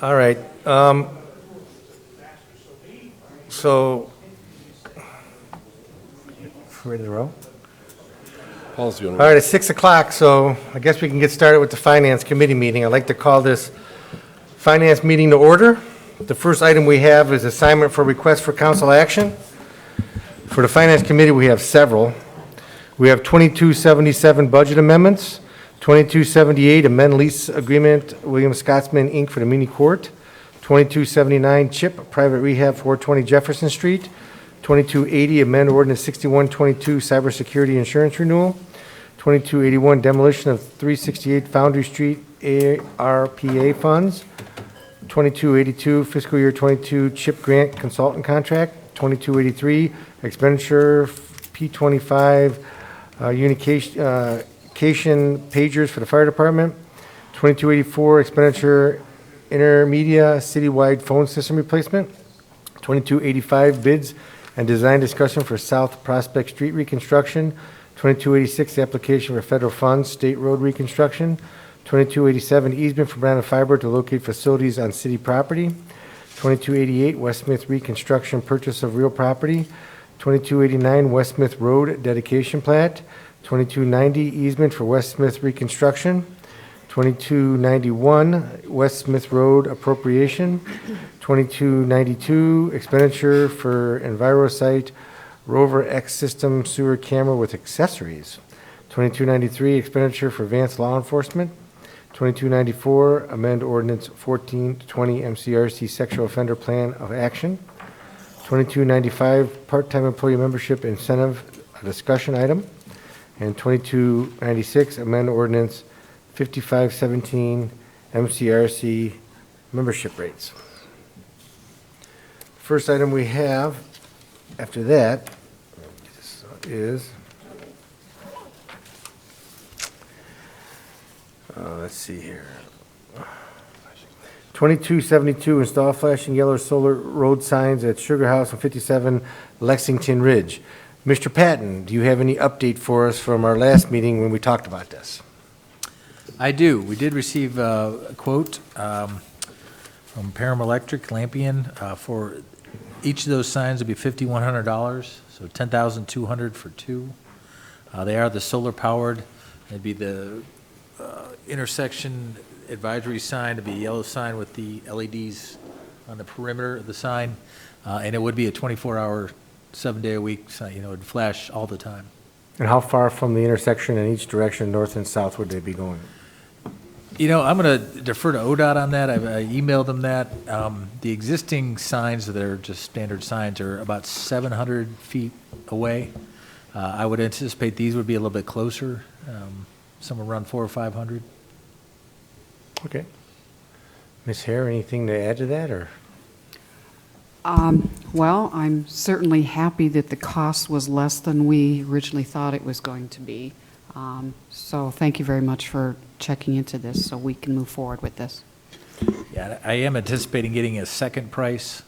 All right. So, ready to roll? Paul's the All only right, it's 6 o'clock, so I guess we can get started with the Finance Committee meeting. I'd like to call this Finance meeting to order. The first item we have is assignment for request for council action. For the Finance Committee, we have several. We have 2277 budget amendments, 2278 amend lease agreement, William Scotsman, Inc. for the mini court, 2279 CHIP private rehab, 420 Jefferson Street, 2280 amend ordinance 6122 cybersecurity insurance renewal, 2281 demolition of 368 Foundry Street ARPA funds, 2282 fiscal year 22 CHIP grant consultant contract, 2283 expenditure P25 unication pagers for the fire department, 2284 expenditure intermedia citywide phone system replacement, 2285 bids and design discussion for South Prospect Street reconstruction, 2286 application for federal funds state road reconstruction, 2287 easement for Brandon Fiber to locate facilities on city property, 2288 West Smith reconstruction purchase of real property, 2289 West Smith Road dedication plat, 2290 easement for West Smith reconstruction, 2291 West Smith Road appropriation, 2292 expenditure for EnviroSite Rover X system sewer camera with accessories, 2293 expenditure for advanced law enforcement, 2294 amend ordinance 1420 MCRC sexual offender plan of action, 2295 part-time employee membership incentive a discussion item, and 2296 amend ordinance 5517 MCRC membership rates. First item we have after that is let's see here. 2272 install flashing yellow solar road signs at Sugar House and 57 Lexington Ridge. Mr. Patton, do you have any update for us from our last meeting when we talked about this? I do. We did receive a quote from Param Electric, Lampion, for each of those signs would be $5,100, so $10,200 for two. They are the solar powered. It'd be the intersection advisory sign, to be a yellow sign with the LEDs on the perimeter of the sign, and it would be a 24-hour, 7-day-a-week sign. You know, it'd flash all the time. And how far from the intersection in each direction, north and south, would they be going? You know, I'm going to defer to ODOT on that. I emailed them that. The existing signs that are just standard signs are about 700 feet away. I would anticipate these would be a little bit closer, somewhere around 400 or 500. Okay. Ms. Hare, anything to add to that, or? Well, I'm certainly happy that the cost was less than we originally thought it was going to be. So thank you very much for checking into this so we can move forward with this. Yeah, I am anticipating getting a second price.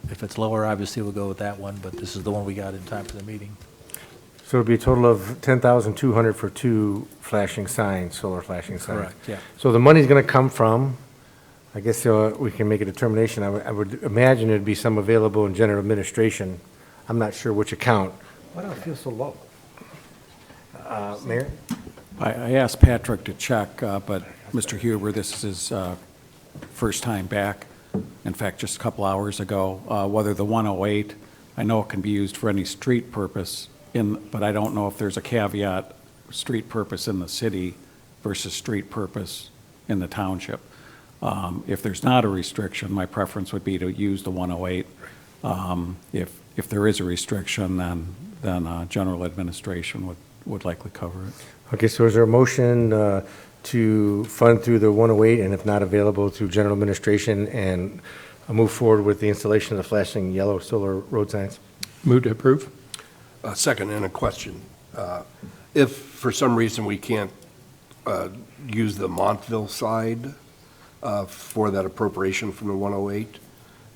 If it's lower, obviously we'll go with that one, but this is the one we got in time for the meeting. So it'd be a total of $10,200 for two flashing signs, solar flashing signs. Correct, yeah. So the money's going to come from, I guess we can make a determination. I would imagine it'd be some available in general administration. I'm not sure which account. Why do I feel so low? Mayor? I asked Patrick to check, but Mr. Huber, this is his first time back. In fact, just a couple hours ago, whether the 108, I know it can be used for any street purpose, but I don't know if there's a caveat, street purpose in the city versus street purpose in the township. If there's not a restriction, my preference would be to use the 108. If there is a restriction, then general administration would likely cover it. Okay, so is there a motion to fund through the 108, and if not available, through general administration, and move forward with the installation of the flashing yellow solar road signs? Move to approve. Second, and a question. If for some reason we can't use the Montville side for that appropriation from the 108,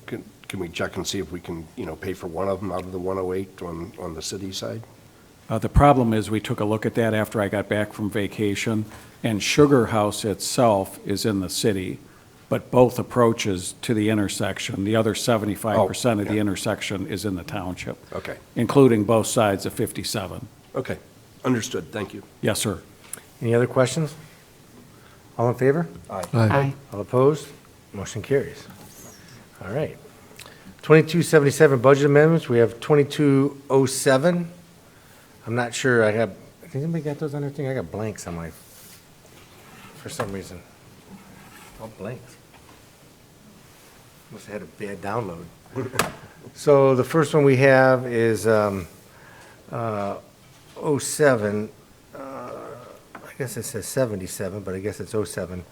can we check and see if we can, pay for one of them out of the 108 on the city side? The problem is we took a look at that after I got back from vacation, and Sugar House itself is in the city, but both approaches to the intersection, the other 75% of the yeah. intersection is in the township. Okay. Including both sides of 57. Okay, understood, thank you. Yes, sir. Any other questions? All in favor? Aye. All opposed? Motion carries. All right. 2277 budget amendments, we have 2207. I'm not sure, has anybody got those on their thing? I got blanks on my, for some reason. All blanks. Must have had a bad download. So the first one we have is 07. I guess it says 77, but I guess it's 07.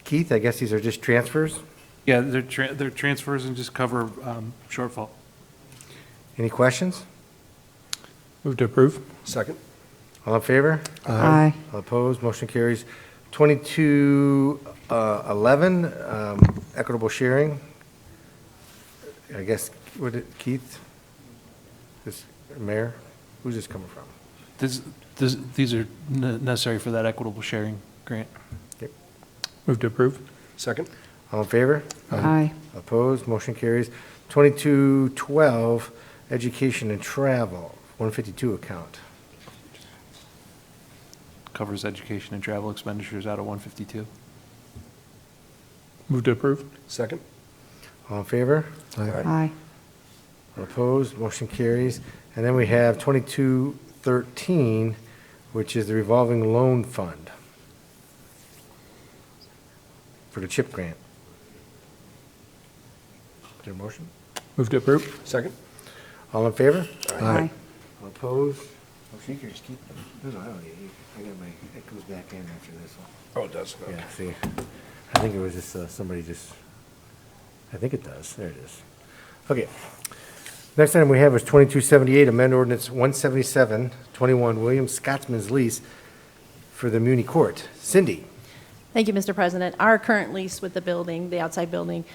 Keith, I guess these are just transfers? Yeah, they're transfers and just cover shortfall. Any questions? Move to approve. Second? All in favor? Aye. All opposed? Motion carries. 2211, equitable sharing. I guess, Keith? This, Mayor? Who's this coming from? These are necessary for that equitable sharing grant. Move to approve. Second? All in favor? Aye. Opposed? Motion carries. 2212, education and travel, 152 account. Covers education and travel expenditures out of 152. Move to approve. Second? All in favor? Aye. All opposed? Motion carries. And then we have 2213, which is the revolving loan fund for the CHIP grant. Is there a motion? Move to approve. Second? All in favor? Aye. All opposed? Motion carries. Keep them. No, I don't, I got my, it goes back in after this one. Oh, it does, okay. Yeah, see, I think it was just, somebody just, I think it does, there it is. Okay. Next item we have is 2278, amend ordinance 177-21, William Scotsman's lease for the Muni Court. Cindy? Thank you, Mr. President. Our current lease with the building, the outside building,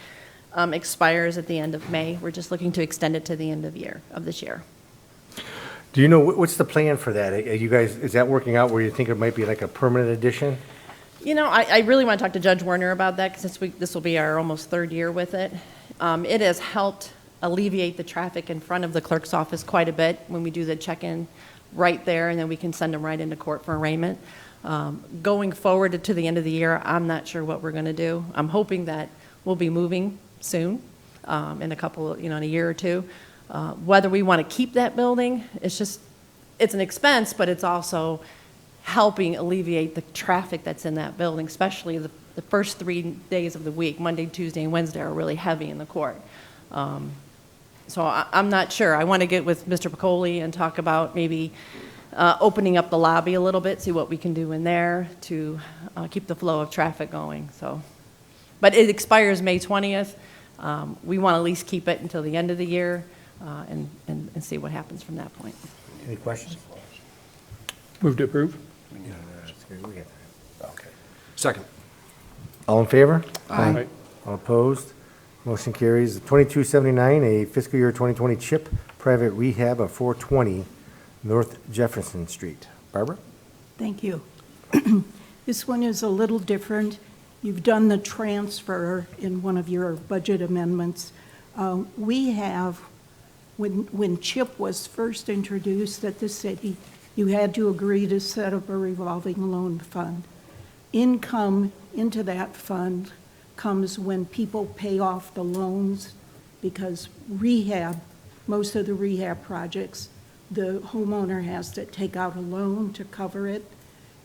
expires at the end of May. We're just looking to extend it to the end of this year. Do you know, what's the plan for that? Are you guys, is that working out where you think it might be like a permanent addition? You know, I really want to talk to Judge Werner about that, because this will be our almost third year with it. It has helped alleviate the traffic in front of the clerk's office quite a bit when we do the check-in right there, and then we can send them right into court for arraignment. Going forward to the end of the year, I'm not sure what we're going to do. I'm hoping that we'll be moving soon, in a couple, in a year or two. Whether we want to keep that building, it's an expense, but it's also helping alleviate the traffic that's in that building, especially the first 3 days of the week. Monday, Tuesday, and Wednesday are really heavy in the court. So I'm not sure. I want to get with Mr. Piccoli and talk about maybe opening up the lobby a little bit, see what we can do in there to keep the flow of traffic going. But it expires May 20th. We want to at least keep it until the end of the year and see what happens from that point. Any questions? Move to approve. Okay. Second? All in favor? Aye. All opposed? Motion carries. 2279, a fiscal year 2020 CHIP private rehab of 420 North Jefferson Street. Barbara? Thank you. This one is a little different. You've done the transfer in one of your budget amendments. We have, when CHIP was first introduced at the city, you had to agree to set up a revolving loan fund. Income into that fund comes when people pay off the loans, because most of the rehab projects, the homeowner has to take out a loan to cover it,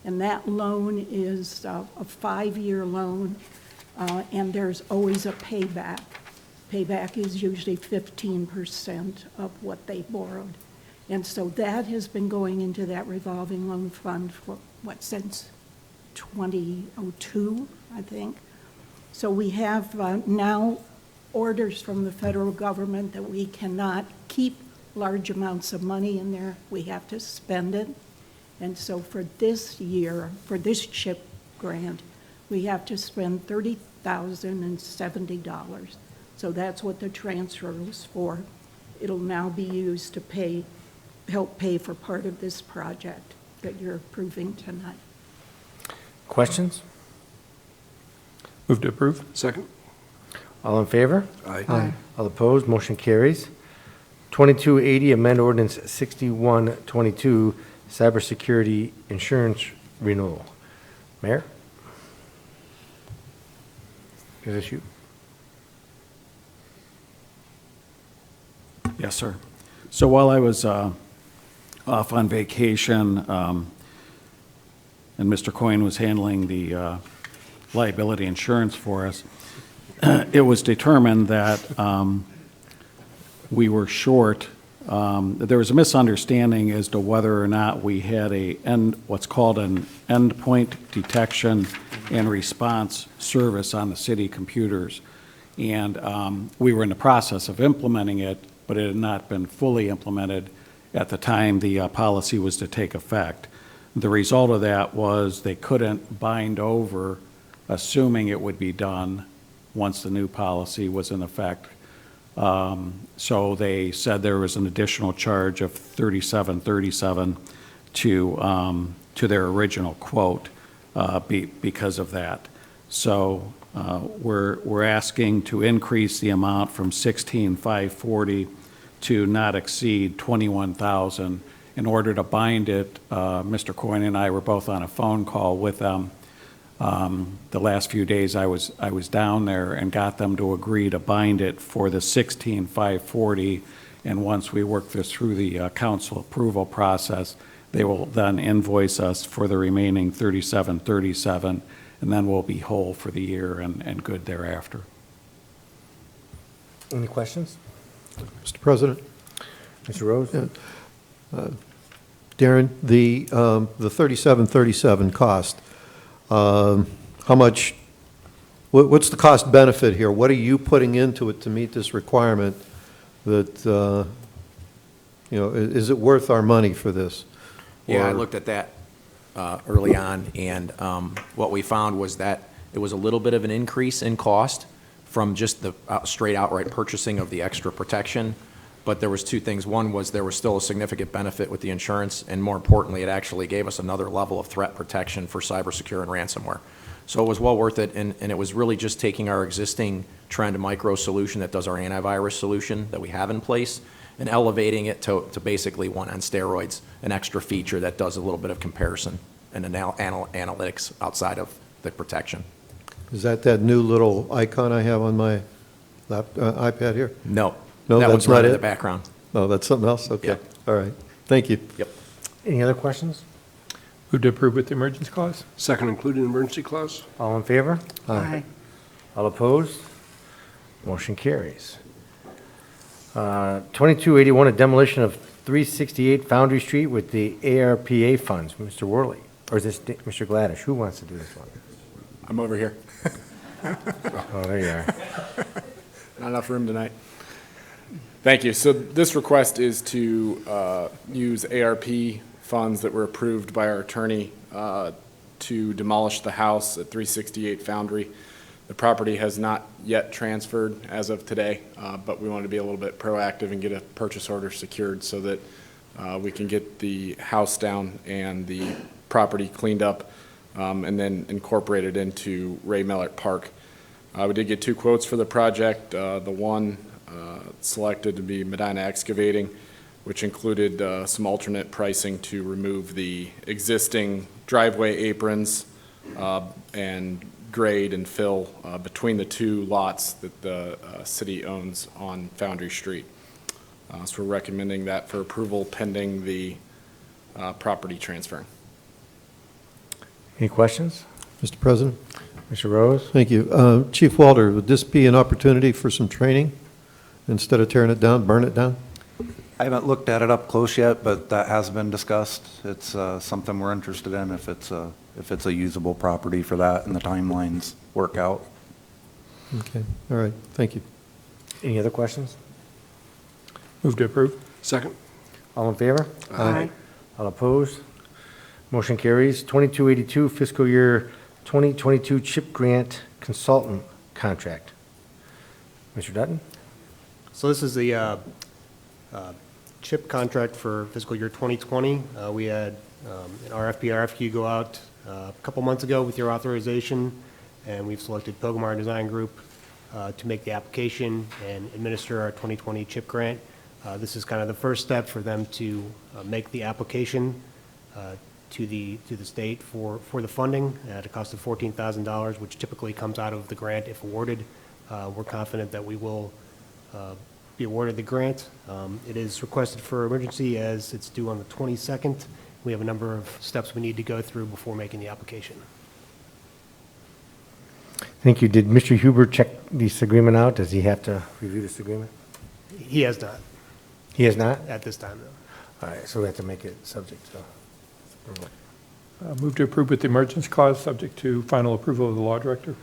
and that loan is a 5-year loan, and there's always a payback. Payback is usually 15% of what they borrowed. And so that has been going into that revolving loan fund for, since 2002, I think. So we have now orders from the federal government that we cannot keep large amounts of money in there. We have to spend it. And so for this year, for this CHIP grant, we have to spend $30,070. So that's what the transfer was for. It'll now be used to help pay for part of this project that you're approving tonight. Questions? Move to approve. Second? All in favor? Aye. All opposed, motion carries. 2280, amend ordinance 6122, cybersecurity insurance renewal. Mayor? Is this you? Yes, sir. So while I was off on vacation, and Mr. Coyne was handling the liability insurance for us, it was determined that we were short. There was a misunderstanding as to whether or not we had what's called an endpoint detection and response service on the city computers. And we were in the process of implementing it, but it had not been fully implemented at the time the policy was to take effect. The result of that was they couldn't bind over, assuming it would be done once the new policy was in effect. So they said there was an additional charge of $37.37 to their original quote because of that. So we're asking to increase the amount from $16,540 to not exceed $21,000. In order to bind it, Mr. Coyne and I were both on a phone call with them. The last few days I was down there and got them to agree to bind it for the $16,540. And once we work this through the council approval process, they will then invoice us for the remaining $37.37, and then we'll be whole for the year and good thereafter. Any questions? Mr. President? Mr. Rose? Darren, the 3737 cost, how much, what's the cost benefit here? What are you putting into it to meet this requirement that, is it worth our money for this? Yeah, I Or- looked at that early on, and what we found was that it was a little bit of an increase in cost from just the straight outright purchasing of the extra protection. But there was two things. One was there was still a significant benefit with the insurance, and more importantly, it actually gave us another level of threat protection for cybersecurity and ransomware. So it was well worth it, and it was really just taking our existing Trend Micro solution that does our antivirus solution that we have in place and elevating it to basically one on steroids, an extra feature that does a little bit of comparison and analytics outside of the protection. Is that new little icon I have on my iPad here? No. No, That that's one's right not in it? the background. Oh, that's something else? Okay, Yep. all right. Thank you. Yep. Any other questions? Move to approve with the emergency clause. Second, including emergency clause? All in favor? Aye. All opposed? Motion carries. 2281, a demolition of 368 Foundry Street with the ARPA funds. Mr. Worley, or is this Mr. Gladish? Who wants to do this one? I'm over here. Oh, there you are. Not enough room tonight. Thank you. So this request is to use ARP funds that were approved by our attorney to demolish the house at 368 Foundry. The property has not yet transferred as of today, but we want to be a little bit proactive and get a purchase order secured so that we can get the house down and the property cleaned up and then incorporated into Ray Mellert Park. We did get 2 quotes for the project. The one selected to be Medina Excavating, which included some alternate pricing to remove the existing driveway aprons and grade and fill between the 2 lots that the city owns on Foundry Street. So we're recommending that for approval pending the property transfer. Any questions? Mr. President? Mr. Rose? Thank you. Chief Walter, would this be an opportunity for some training instead of tearing it down, burn it down? I haven't looked at it up close yet, but that has been discussed. It's something we're interested in if it's a usable property for that and the timelines work out. Okay, all right, thank you. Any other questions? Move to approve. Second? All in favor? Aye. All opposed? Motion carries. 2282, fiscal year 2022 CHIP grant consultant contract. Mr. Dutton? So this is the CHIP contract for fiscal year 2020. We had an RFP, RFQ go out a couple months ago with your authorization, and we've selected Pogomar Design Group to make the application and administer our 2020 CHIP grant. This is kind of the first step for them to make the application to the state for the funding at a cost of $14,000, which typically comes out of the grant if awarded. We're confident that we will be awarded the grant. It is requested for emergency as it's due on the 22nd. We have a number of steps we need to go through before making the application. Thank you. Did Mr. Huber check this agreement out? Does he have to review this agreement? He has not, He has not? at this time, though. All right, so we have to make it subject to approval. Move to approve with the emergency clause, subject to final approval of the law director.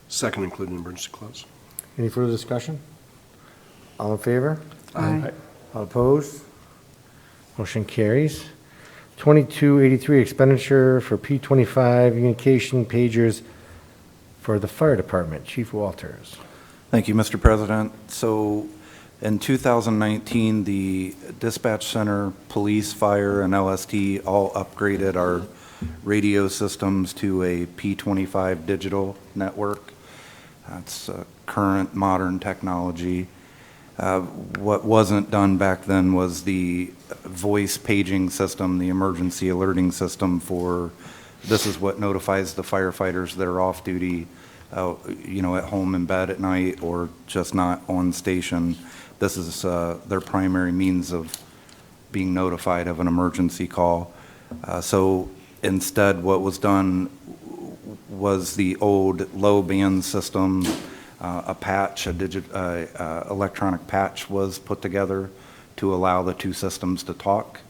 Second, including emergency clause. Any further discussion? All in favor? Aye. All opposed? Motion carries. 2283, expenditure for P25 communication pagers for the fire department. Chief Walters. Thank you, Mr. President. So in 2019, the dispatch center, police, fire, and LST all upgraded our radio systems to a P25 digital network. That's current modern technology. What wasn't done back then was the voice paging system, the emergency alerting system for, this is what notifies the firefighters that are off duty, at home in bed at night or just not on station. This is their primary means of being notified of an emergency call. So instead, what was done was the old low band system, a patch, electronic patch was put together to allow the two systems to talk.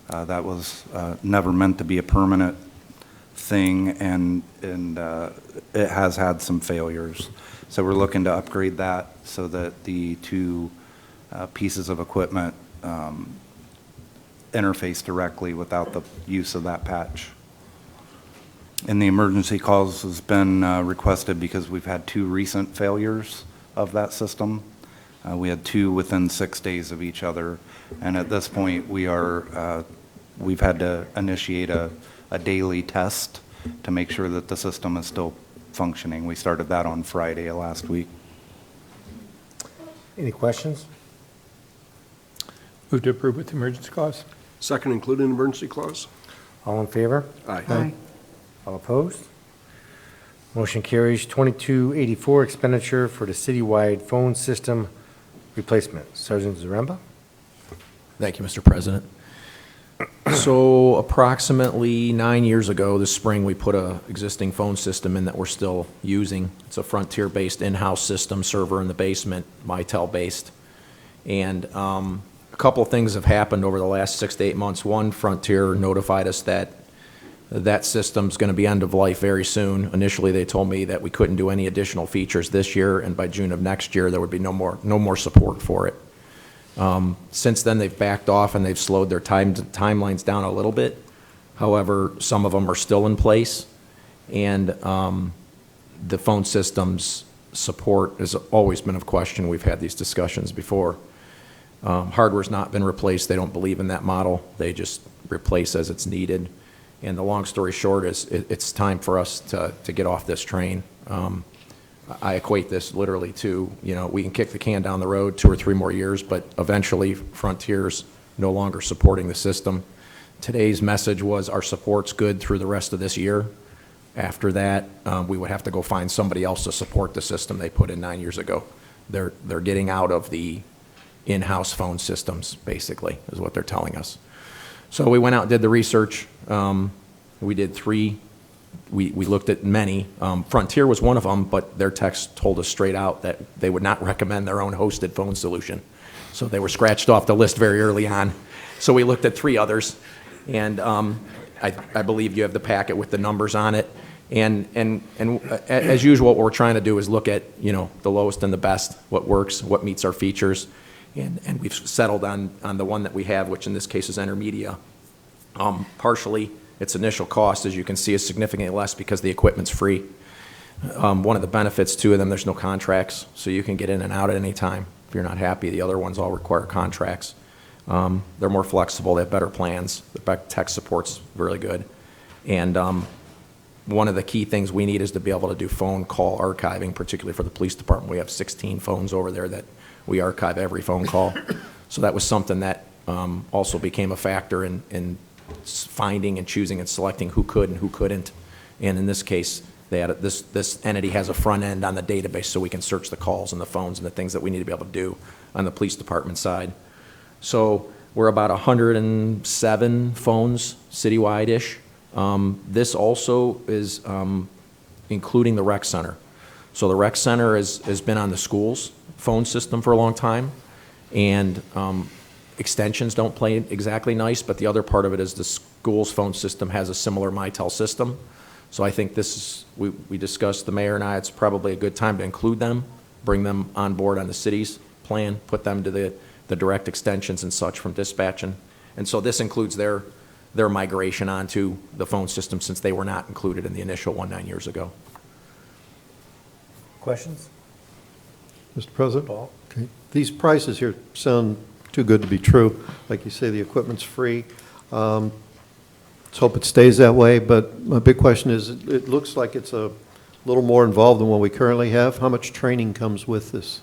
That was never meant to be a permanent thing, and it has had some failures. So we're looking to upgrade that so that the two pieces of equipment interface directly without the use of that patch. And the emergency calls has been requested because we've had two recent failures of that system. We had two within 6 days of each other, and at this point we've had to initiate a daily test to make sure that the system is still functioning. We started that on Friday of last week. Any questions? Move to approve with the emergency clause. Second, including emergency clause. All in favor? Aye. All opposed? Motion carries. 2284, expenditure for the citywide phone system replacement. Sergeant Zaremba? Thank you, Mr. President. So approximately 9 years ago, this spring, we put a existing phone system in that we're still using. It's a Frontier-based in-house system, server in the basement, Mitel-based. And a couple of things have happened over the last 6 to 8 months. One, Frontier notified us that that system's going to be end of life very soon. Initially, they told me that we couldn't do any additional features this year, and by June of next year, there would be no more support for it. Since then, they've backed off and they've slowed their timelines down a little bit. However, some of them are still in place, and the phone system's support has always been of question. We've had these discussions before. Hardware's not been replaced. They don't believe in that model. They just replace as it's needed. And the long story short is it's time for us to get off this train. I equate this literally to, we can kick the can down the road 2 or 3 more years, but eventually Frontier's no longer supporting the system. Today's message was our support's good through the rest of this year. After that, we would have to go find somebody else to support the system they put in 9 years ago. They're getting out of the in-house phone systems, basically, is what they're telling us. So we went out and did the research. We did 3. We looked at many. Frontier was one of them, but their text told us straight out that they would not recommend their own hosted phone solution. So they were scratched off the list very early on. So we looked at 3 others, and I believe you have the packet with the numbers on it. And as usual, what we're trying to do is look at, the lowest and the best, what works, what meets our features. And we've settled on the one that we have, which in this case is Intermedia. Partially, its initial cost, as you can see, is significantly less because the equipment's free. One of the benefits, too, of them, there's no contracts, so you can get in and out at any time if you're not happy. The other ones all require contracts. They're more flexible. They have better plans. The tech support's really good. And one of the key things we need is to be able to do phone call archiving, particularly for the police department. We have 16 phones over there that we archive every phone call. So that was something that also became a factor in finding and choosing and selecting who could and who couldn't. And in this case, they had this entity has a front end on the database, so we can search the calls and the phones and the things that we need to be able to do on the police department side. So we're about 107 phones citywide-ish. This also is including the rec center. So the rec center has been on the school's phone system for a long time, and extensions don't play exactly nice, but the other part of it is the school's phone system has a similar Mitel system. So I think this is, we discussed, the mayor and I, it's probably a good time to include them, bring them on board on the city's plan, put them to the direct extensions and such from dispatching. And so this includes their migration onto the phone system, since they were not included in the initial one 9 years ago. Questions? Mr. President? Okay. These prices here sound too good to be true. Like you say, the equipment's free. Let's hope it stays that way, but my big question is, it looks like it's a little more involved than what we currently have. How much training comes with this?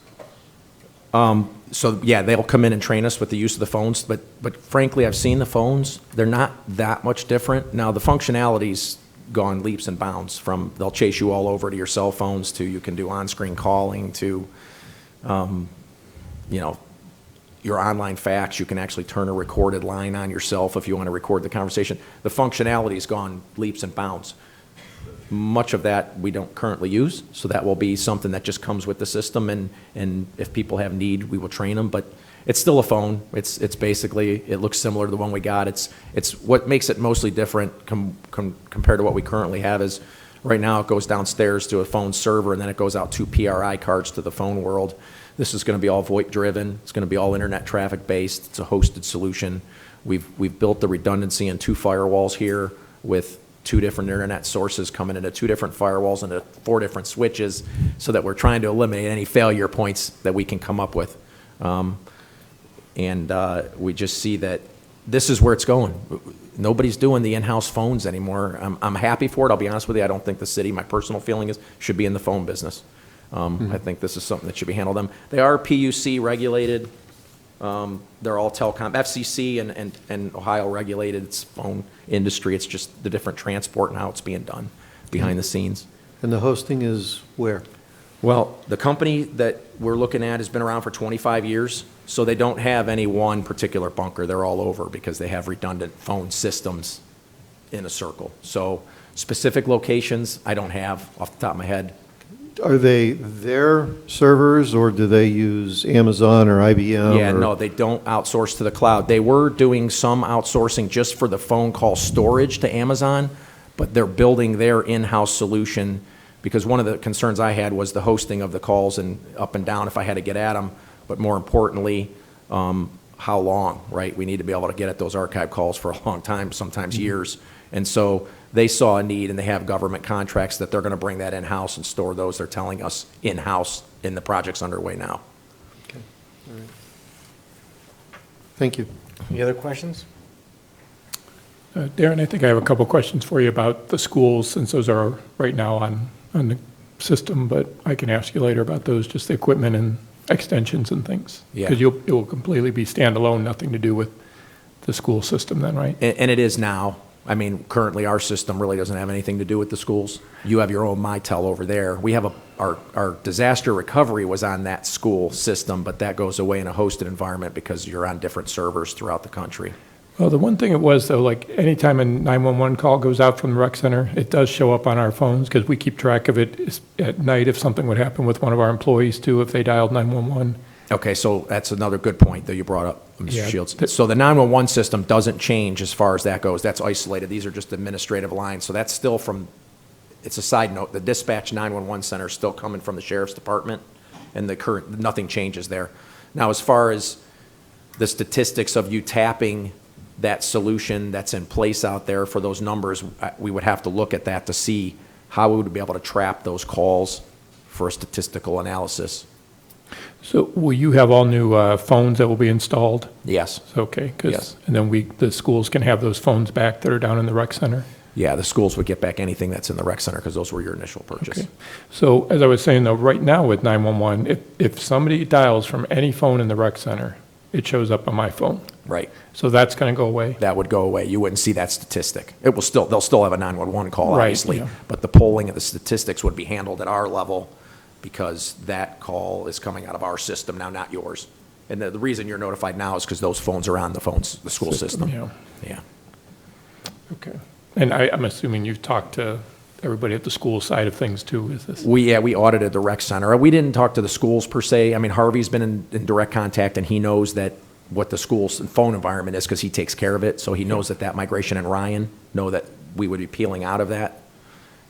So yeah, they'll come in and train us with the use of the phones, but frankly, I've seen the phones. They're not that much different. Now, the functionality's gone leaps and bounds from they'll chase you all over to your cell phones to you can do on-screen calling to, you know, your online fax. You can actually turn a recorded line on yourself if you want to record the conversation. The functionality's gone leaps and bounds. Much of that we don't currently use, so that will be something that just comes with the system, and if people have need, we will train them, but it's still a phone. It's basically, it looks similar to the one we got. It's what makes it mostly different compared to what we currently have is, right now it goes downstairs to a phone server, and then it goes out 2 PRI cards to the phone world. This is going to be all VoIP driven. It's going to be all internet traffic based. It's a hosted solution. We've built the redundancy in 2 firewalls here with 2 different internet sources coming into 2 different firewalls and 4 different switches, so that we're trying to eliminate any failure points that we can come up with. We just see that this is where it's going. Nobody's doing the in-house phones anymore. I'm happy for it. I'll be honest with you. I don't think the city, my personal feeling is, should be in the phone business. I think this is something that should be handled. They are PUC regulated. They're all telecom, FCC and Ohio regulated. It's phone industry. It's just the different transport and how it's being done behind the scenes. And the hosting is where? Well, the company that we're looking at has been around for 25 years, so they don't have any one particular bunker. They're all over because they have redundant phone systems in a circle. So specific locations, I don't have off the top of my head. Are they their servers, or do they use Amazon or IBM? Yeah, no, they don't outsource to the cloud. They were doing some outsourcing just for the phone call storage to Amazon, but they're building their in-house solution, because one of the concerns I had was the hosting of the calls and up and down if I had to get at them, but more importantly, how long, right? We need to be able to get at those archive calls for a long time, sometimes years. And so they saw a need, and they have government contracts that they're going to bring that in-house and store those. They're telling us in-house in the projects underway now. Okay. All right. Thank you. Any other questions? Darren, I think I have a couple questions for you about the schools, since those are right now on the system, but I can ask you later about those, just the equipment and extensions and things. Yeah. Because it will completely be standalone, nothing to do with the school system then, right? And it is now. I mean, currently our system really doesn't have anything to do with the schools. You have your own Mitel over there. We have our disaster recovery was on that school system, but that goes away in a hosted environment because you're on different servers throughout the country. Well, the one thing it was, though, like anytime a 911 call goes out from the rec center, it does show up on our phones, because we keep track of it at night if something would happen with one of our employees too, if they dialed 911. Okay, so that's another good point that you brought up, Mr. Yeah. Shields. So the 911 system doesn't change as far as that goes. That's isolated. These are just administrative lines. So that's still from, it's a side note, the dispatch 911 center is still coming from the sheriff's department, and the current, nothing changes there. Now, as far as the statistics of you tapping that solution that's in place out there for those numbers, we would have to look at that to see how we would be able to trap those calls for a statistical analysis. So will you have all new phones that will be installed? Yes. Okay, Yes. and then the schools can have those phones back that are down in the rec center? Yeah, the schools would get back anything that's in the rec center because those were your initial purchase. Okay. So as I was saying, though, right now with 911, if somebody dials from any phone in the rec center, it shows up on my phone. Right. So that's going to go away? That would go away. You wouldn't see that statistic. It will still, they'll still have a 911 call, Right, obviously, yeah. but the polling of the statistics would be handled at our level because that call is coming out of our system now, not yours. And the reason you're notified now is because those phones are on the school system. Yeah. Yeah. Okay. And I'm assuming you've talked to everybody at the school side of things too with this? We audited the rec center. We didn't talk to the schools per se. I mean, Harvey's been in direct contact, and he knows that what the school's phone environment is because he takes care of it. So he knows that migration, and Ryan know that we would be peeling out of that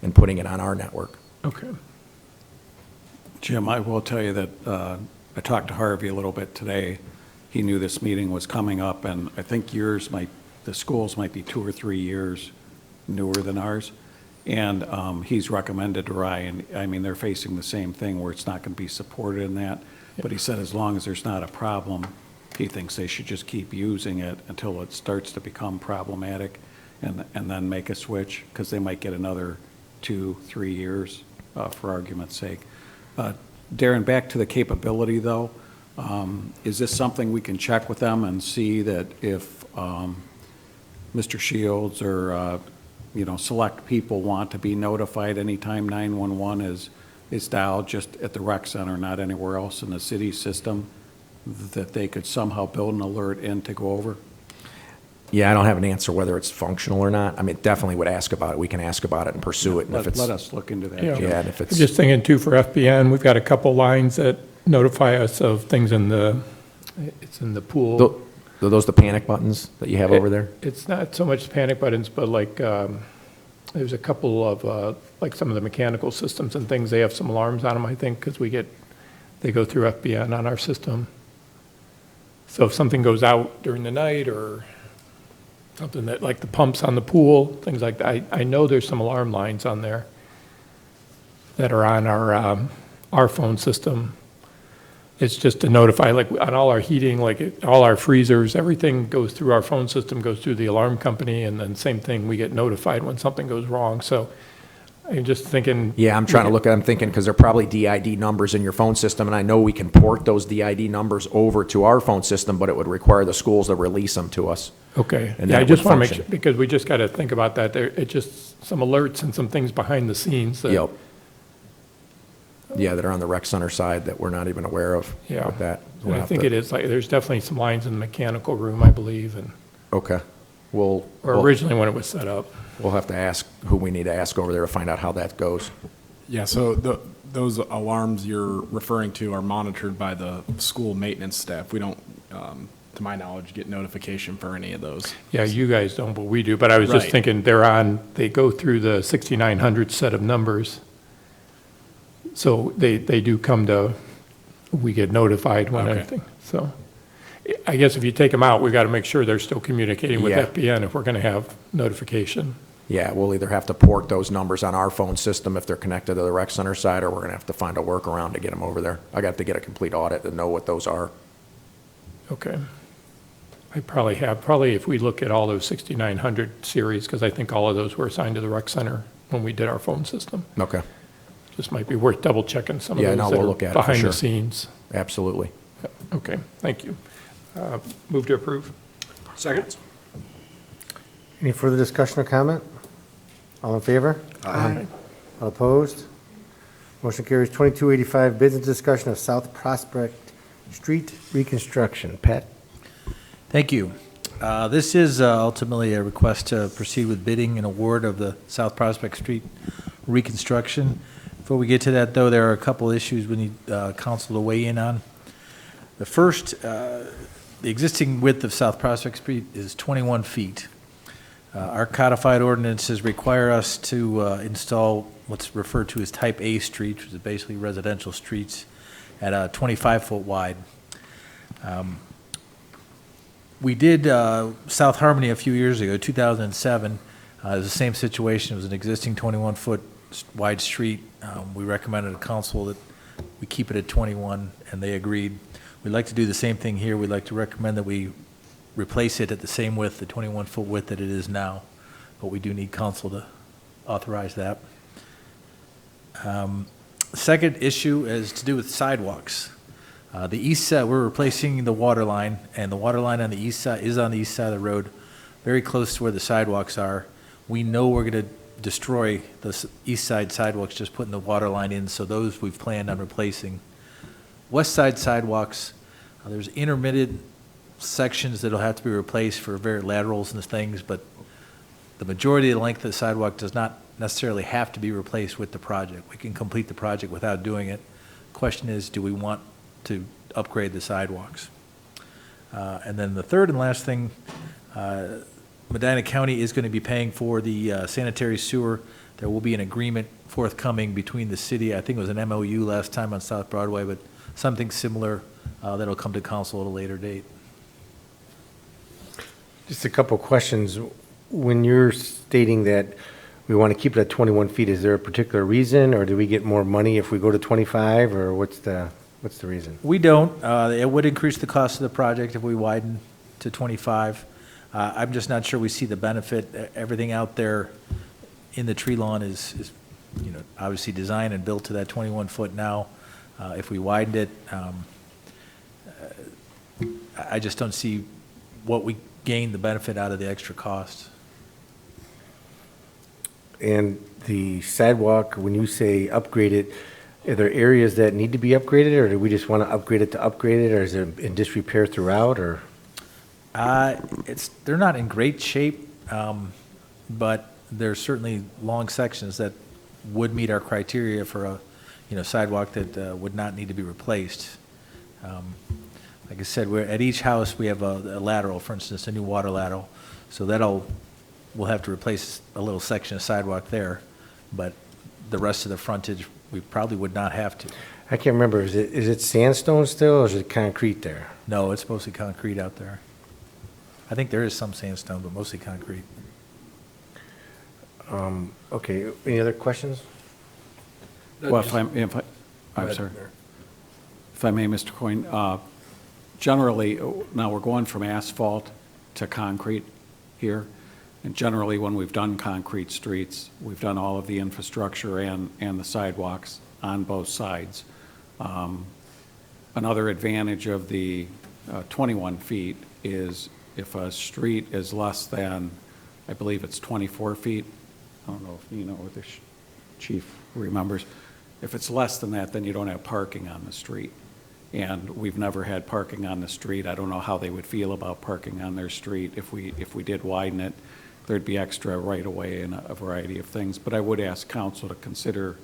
and putting it on our network. Okay. Jim, I will tell you that I talked to Harvey a little bit today. He knew this meeting was coming up, and I think the schools might be 2 or 3 years newer than ours. And he's recommended to Ryan, I mean, they're facing the same thing where it's not going to be supported in that. But he said as long as there's not a problem, he thinks they should just keep using it until it starts to become problematic and then make a switch, because they might get another 2-3 years, for argument's sake. Darren, back to the capability, though. Is this something we can check with them and see that if Mr. Shields or, select people want to be notified anytime 911 is dialed just at the rec center, not anywhere else in the city system, that they could somehow build an alert in to go over? Yeah, I don't have an answer whether it's functional or not. I mean, definitely would ask about it. We can ask about it and pursue it. And if it's, Let us look into that. Yeah. Jim. yeah, and if I'm it's, just thinking too, for FBN, we've got a couple lines that notify us of things in the pool. are those the panic buttons that you have over there? It's not so much panic buttons, but like, there's a couple of, like some of the mechanical systems and things, they have some alarms on them, I think, because they go through FBN on our system. So if something goes out during the night or something that, like the pumps on the pool, things like that, I know there's some alarm lines on there that are on our phone system. It's just to notify, like on all our heating, like all our freezers, everything goes through our phone system, goes through the alarm company, and then same thing, we get notified when something goes wrong. So I'm just thinking. Yeah, I'm thinking, because there are probably DID numbers in your phone system, and I know we can port those DID numbers over to our phone system, but it would require the schools to release them to us. Okay. And Yeah, then I it just would want to make function. sure, because we just got to think about that. It's just some alerts and some things behind the scenes that. Yep. Yeah, that are on the rec center side that we're not even aware of. Yeah. With that. And I think it is, like, there's definitely some lines in the mechanical room, I believe, and, Okay. or originally when it was set up. We'll have to ask who we need to ask over there to find out how that goes. Yeah, so those alarms you're referring to are monitored by the school maintenance staff. We don't, to my knowledge, get notification for any of those. Yeah, you guys don't, but we do. But I was just Right. thinking, they go through the 6,900 set of numbers. So they do come to, we get notified when Okay. anything. So I guess if you take them out, we've got to make sure they're still communicating with Yeah. FBN if we're going to have notification. Yeah, we'll either have to port those numbers on our phone system if they're connected to the rec center side, or we're going to have to find a workaround to get them over there. I got to get a complete audit to know what those are. Okay. I probably if we look at all those 6,900 series, because I think all of those were assigned to the rec center when we did our phone system. Okay, Just might be worth double checking some of Yeah, those no, that we'll are look at it for behind sure. the scenes. absolutely. Okay, thank you. Move to approve. Second? Any further discussion or comment? All in favor? Aye. All opposed? Motion carries. 2285, bids and discussion of South Prospect Street reconstruction. Pat? Thank you. This is ultimately a request to proceed with bidding and award of the South Prospect Street reconstruction. Before we get to that, though, there are a couple issues we need council to weigh in on. The first, the existing width of South Prospect Street is 21 feet. Our codified ordinances require us to install what's referred to as Type A streets, which is basically residential streets, at 25-foot wide. We did South Harmony a few years ago, 2007. It was the same situation. It was an existing 21-foot wide street. We recommended to council that we keep it at 21, and they agreed. We'd like to do the same thing here. We'd like to recommend that we replace it at the same width, the 21-foot width that it is now. but we do need council to authorize that. Second issue is to do with sidewalks. The east side, we're replacing the water line, and the water line on the east side is on the east side of the road, very close to where the sidewalks are. We know we're going to destroy the east side sidewalks just putting the water line in, so those we've planned on replacing. West side sidewalks, there's intermittent sections that'll have to be replaced for very laterals and things, but the majority of the length of the sidewalk does not necessarily have to be replaced with the project. We can complete the project without doing it. Question is, do we want to upgrade the sidewalks? And then the third and last thing, Medina County is going to be paying for the sanitary sewer. There will be an agreement forthcoming between the city, I think it was an MOU last time on South Broadway, but something similar that'll come to council at a later date. Just a couple questions. When you're stating that we want to keep it at 21 feet, is there a particular reason, or do we get more money if we go to 25, or what's the reason? We don't. It would increase the cost of the project if we widen to 25. I'm just not sure we see the benefit. Everything out there in the tree lawn is obviously designed and built to that 21-foot now. If we widened it, I just don't see what we gain the benefit out of the extra cost. And the sidewalk, when you say upgrade it, are there areas that need to be upgraded, or do we just want to upgrade it, or is it in disrepair throughout, or? They're not in great shape, but there's certainly long sections that would meet our criteria for a sidewalk that would not need to be replaced. Like I said, at each house we have a lateral, for instance, a new water lateral, so we'll have to replace a little section of sidewalk there, but the rest of the frontage we probably would not have to. I can't remember, is it sandstone still, or is it concrete there? No, it's mostly concrete out there. I think there is some sandstone, but mostly concrete. Okay, any other questions? Well, if I'm sorry. If I may, Mr. Coyne, generally, now we're going from asphalt to concrete here. And generally, when we've done concrete streets, we've done all of the infrastructure and the sidewalks on both sides. Another advantage of the 21 feet is if a street is less than, I believe it's 24 feet, I don't know if you know, or the chief remembers, if it's less than that, then you don't have parking on the street. And we've never had parking on the street. I don't know how they would feel about parking on their street. If we did widen it, there'd be extra right-of-way and a variety of things. But I would ask council to consider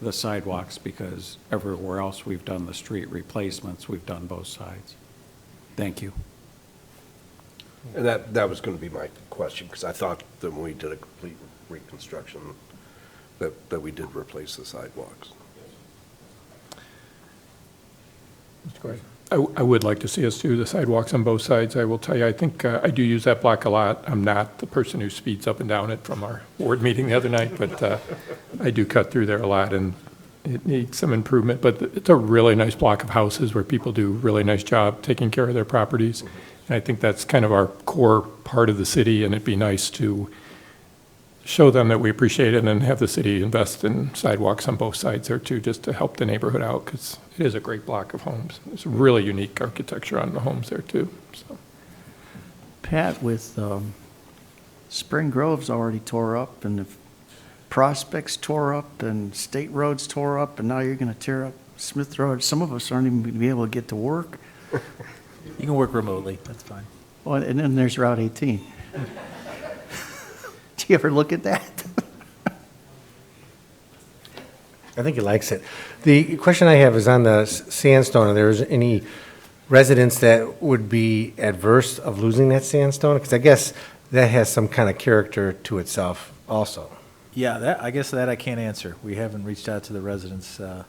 the sidewalks, because everywhere else we've done the street replacements, we've done both sides. Thank you. And that was going to be my question, because I thought that when we did a complete reconstruction, that we did replace the sidewalks. I would like to see us do the sidewalks on both sides. I will tell you, I think I do use that block a lot. I'm not the person who speeds up and down it from our board meeting the other night, but I do cut through there a lot, and it needs some improvement. But it's a really nice block of houses where people do a really nice job taking care of their properties. And I think that's kind of our core part of the city, and it'd be nice to show them that we appreciate it and have the city invest in sidewalks on both sides there too, just to help the neighborhood out, because it is a great block of homes. It's really unique architecture on the homes there too. So. Pat, with Spring Grove's already tore up, and the Prospects tore up, and State Road's tore up, and now you're going to tear up Smith Road. Some of us aren't even going to be able to get to work. You can work remotely, that's fine. Well, and then there's Route 18. Do you ever look at that? I think he likes it. The question I have is on the sandstone. Are there any residents that would be adverse of losing that sandstone? Because I guess that has some kind of character to itself also. Yeah, I guess that I can't answer. We haven't reached out to the residents, so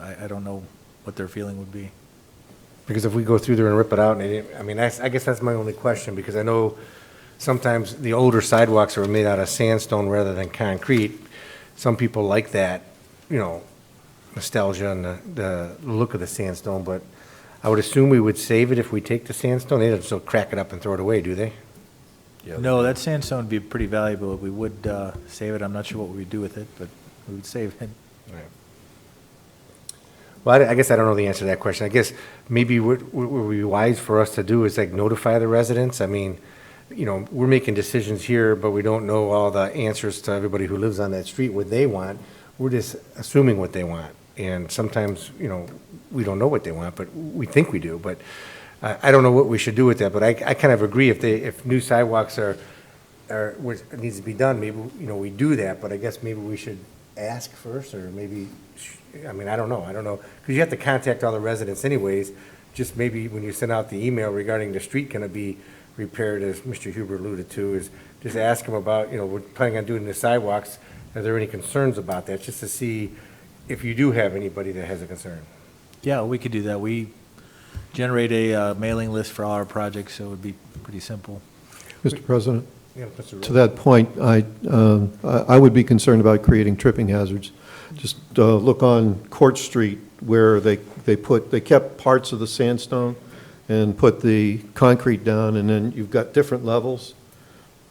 I don't know what their feeling would be. Because if we go through there and rip it out, I guess that's my only question, because I know sometimes the older sidewalks are made out of sandstone rather than concrete. Some people like that, nostalgia and the look of the sandstone, but I would assume we would save it if we take the sandstone. They don't still crack it up and throw it away, do they? Yeah. No, that sandstone would be pretty valuable. We would save it. I'm not sure what we would do with it, but we would save it. Right. Well, I guess I don't know the answer to that question. I guess maybe what would be wise for us to do is like notify the residents. I mean, you know, we're making decisions here, but we don't know all the answers to everybody who lives on that street, what they want. We're just assuming what they want. And sometimes, you know, we don't know what they want, but we think we do. But I don't know what we should do with that. But I kind of agree if new sidewalks are what needs to be done, maybe, you know, we do that. But I guess maybe we should ask first, or maybe, I mean, I don't know. Because you have to contact all the residents anyways. Just maybe when you send out the email regarding the street going to be repaired, as Mr. Huber alluded to, is just ask them about, you know, we're planning on doing the sidewalks. Are there any concerns about that? Just to see if you do have anybody that has a concern. Yeah, we could do that. We generate a mailing list for all our projects, so it would be pretty simple. Mr. President, Yeah, Mr. to that point, I would be concerned about creating tripping hazards. Just look on Court Street where they kept parts of the sandstone and put the concrete down, and then you've got different levels.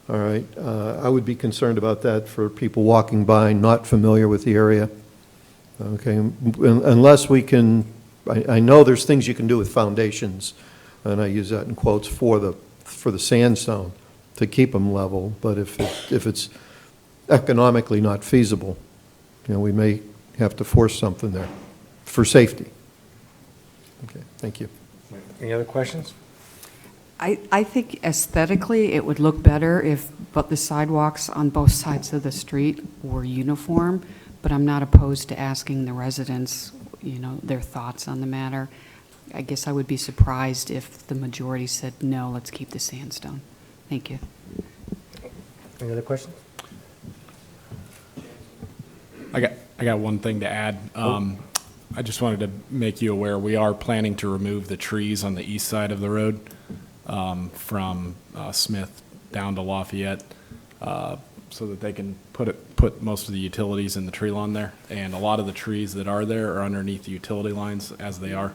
All right, I would be concerned about that for people walking by, not familiar with the area. Okay, unless we can, I know there's things you can do with foundations, and I use that in quotes, for the sandstone to keep them level, but if it's economically not feasible, you know, we may have to force something there for safety. Okay, thank you. Any other questions? I think aesthetically, it would look better if the sidewalks on both sides of the street were uniform, but I'm not opposed to asking the residents, you know, their thoughts on the matter. I guess I would be surprised if the majority said, no, let's keep the sandstone. Thank you. Any other questions? I got one thing to add. I just wanted to make you aware, we are planning to remove the trees on the east side of the road from Smith down to Lafayette, so that they can put most of the utilities in the tree lawn there. And a lot of the trees that are there are underneath the utility lines as they are.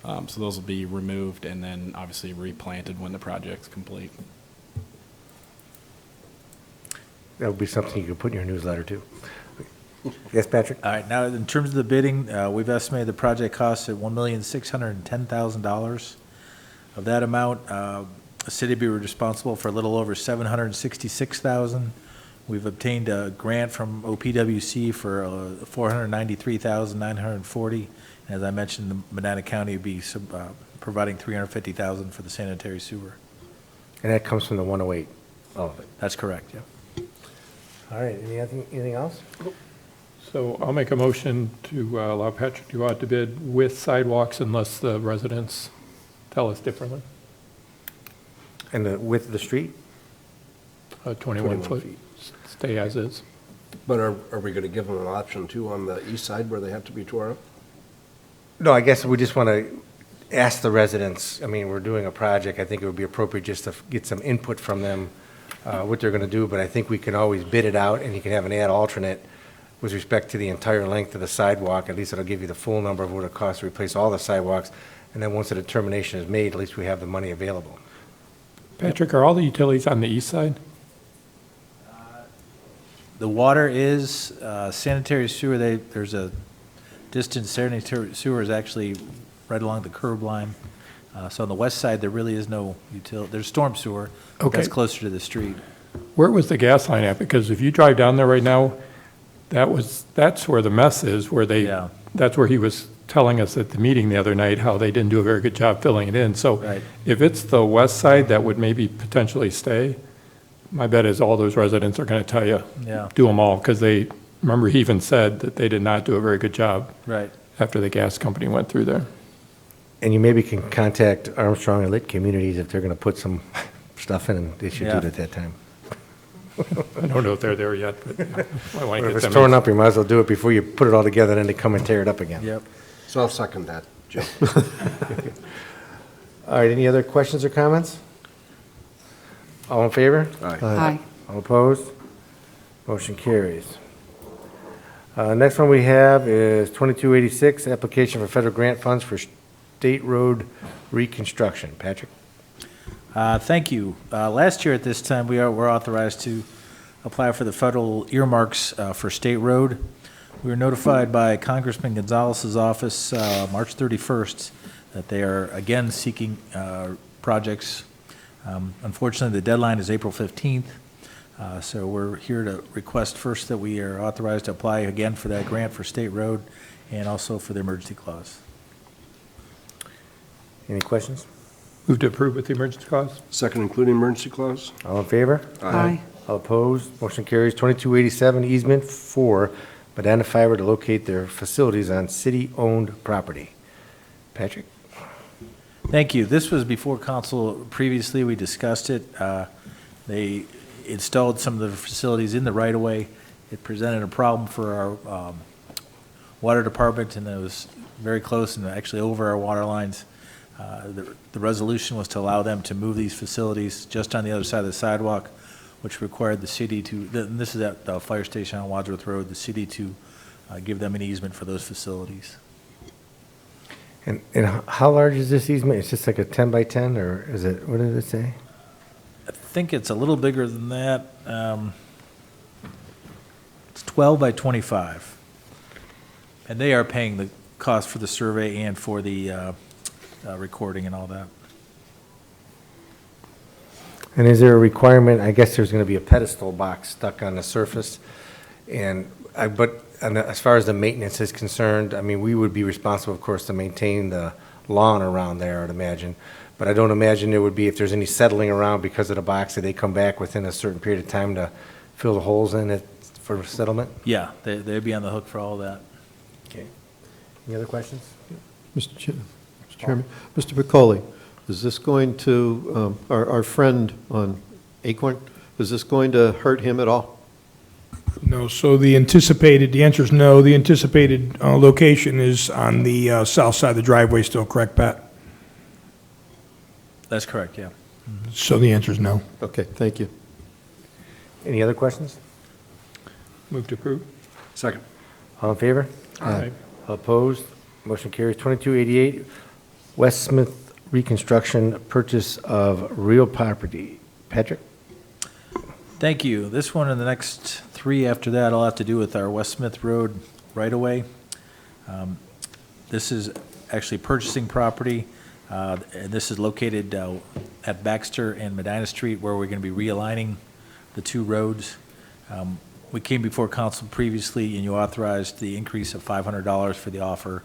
So those will be removed and then obviously replanted when the project's complete. That would be something you could put in your newsletter too. Yes, Patrick? All right, now in terms of the bidding, we've estimated the project costs at $1,610,000. Of that amount, the city will be responsible for a little over $766,000. We've obtained a grant from OPWC for $493,940. And as I mentioned, the Medina County would be providing $350,000 for the sanitary sewer. And that comes from the 108, all of it. That's correct, yeah. All right, anything else? So I'll make a motion to allow Patrick to go out to bid with sidewalks unless the residents tell us differently. And the width of the street? 21 foot, feet. stay as is. But are we going to give them an option too on the east side where they have to be tore up? No, I guess we just want to ask the residents. I mean, we're doing a project. I think it would be appropriate just to get some input from them, what they're going to do. But I think we can always bid it out, and you can have an ad alternate with respect to the entire length of the sidewalk. At least it'll give you the full number of what it costs to replace all the sidewalks. And then once the determination is made, at least we have the money available. Patrick, are all the utilities on the east side? The water is sanitary sewer. There's a distance. Sanitary sewer is actually right along the curb line. So on the west side, there really is no utility. There's storm sewer. Okay. That's closer to the street. Where was the gas line at? Because if you drive down there right now, that's where the mess is, Yeah. that's where he was telling us at the meeting the other night how they didn't do a very good job filling it in. So Right. if it's the west side that would maybe potentially stay, my bet is all those residents are going to tell you, Yeah. do them all, because remember he even said that they did not do a very good job Right. after the gas company went through there. And you maybe can contact Armstrong and Lit Communities if they're going to put some stuff in, and they should do Yeah. it at that time. I don't know if they're there yet, but I want to If get it's them. torn up, you might as well do it before you put it all together, and then they come and tear it up again. Yep. So I'll second that, Joe. All right, any other questions or comments? All in favor? Aye. All opposed? Motion carries. Next one we have is 2286, application for federal grant funds for state road reconstruction. Patrick? Thank you. Last year at this time, we were authorized to apply for the federal earmarks for State Road. We were notified by Congressman Gonzalez's office March 31st that they are again seeking projects. Unfortunately, the deadline is April 15th, so we're here to request first that we are authorized to apply again for that grant for State Road and also for the emergency clause. Any questions? Move to approve with the emergency clause? Second, including emergency clause? All in favor? Aye. All opposed? Motion carries. 2287, easement for Medina Fiber to locate their facilities on city-owned property. Patrick? Thank you. This was before council previously. We discussed it. They installed some of the facilities in the right-of-way. It presented a problem for our water department, and it was very close and actually over our water lines. The resolution was to allow them to move these facilities just on the other side of the sidewalk, which required the city to, and this is at the fire station on Wadsworth Road, the city to give them an easement for those facilities. And how large is this easement? It's just like a 10 by 10, or is it, what did it say? I think it's a little bigger than that. It's 12 by 25. And they are paying the cost for the survey and for the recording and all that. And is there a requirement, I guess there's going to be a pedestal box stuck on the surface, and as far as the maintenance is concerned, I mean, we would be responsible, of course, to maintain the lawn around there, I'd imagine. But I don't imagine there would be, if there's any settling around because of the box, that they come back within a certain period of time to fill the holes in it for settlement? Yeah, they'd be on the hook for all that. Okay. Any other questions? Mr. Chairman, Mr. Piccoli, is this going to, our friend on Acorn, is this going to hurt him at all? No, so the answer is no. The anticipated location is on the south side of the driveway still, correct, Pat? That's correct, yeah. So the answer is no. Okay, thank you. Any other questions? Move to approve? Second. All in favor? Aye. All opposed? Motion carries. 2288, West Smith Reconstruction, purchase of real property. Patrick? Thank you. This one and the next three after that all have to do with our West Smith Road right-of-way. This is actually purchasing property, and this is located at Baxter and Medina Street, where we're going to be realigning the two roads. We came before council previously, and you authorized the increase of $500 for the offer.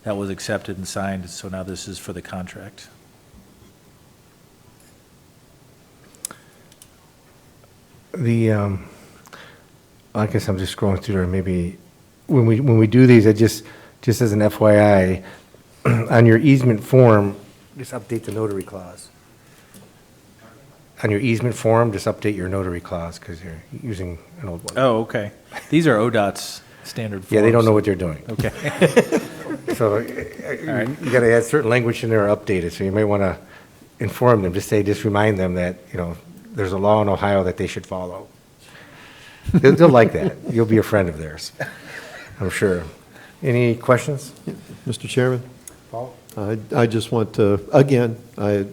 That was accepted and signed, so now this is for the contract. I guess I'm just scrolling through there, maybe, when we do these, I just as an FYI, on your easement form, just update the notary clause. On your easement form, just update your notary clause, because you're using an old one. Oh, okay. These are ODOT's standard forms. Yeah, they don't know what they're doing. Okay. So you got to add certain language in there or update it, so you may want to inform them, just remind them that, there's a law in Ohio that they should follow. They'll like that. You'll be a friend of theirs, I'm sure. Any questions? Mr. Chairman? Paul? I just want to, again, I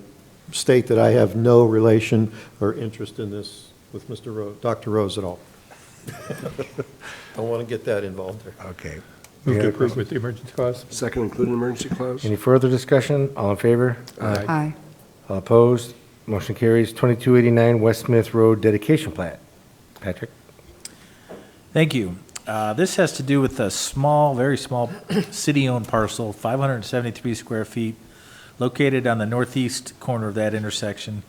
state that I have no relation or interest in this with Dr. Rose at all. Don't want to get that involved there. Okay. Move to approve with the emergency clause? Second, including emergency clause? Any further discussion? All in favor? Aye. All opposed? Motion carries. 2289 West Smith Road dedication plat. Patrick? Thank you. This has to do with a small, very small, city-owned parcel, 573 square feet, located on the northeast corner of that intersection.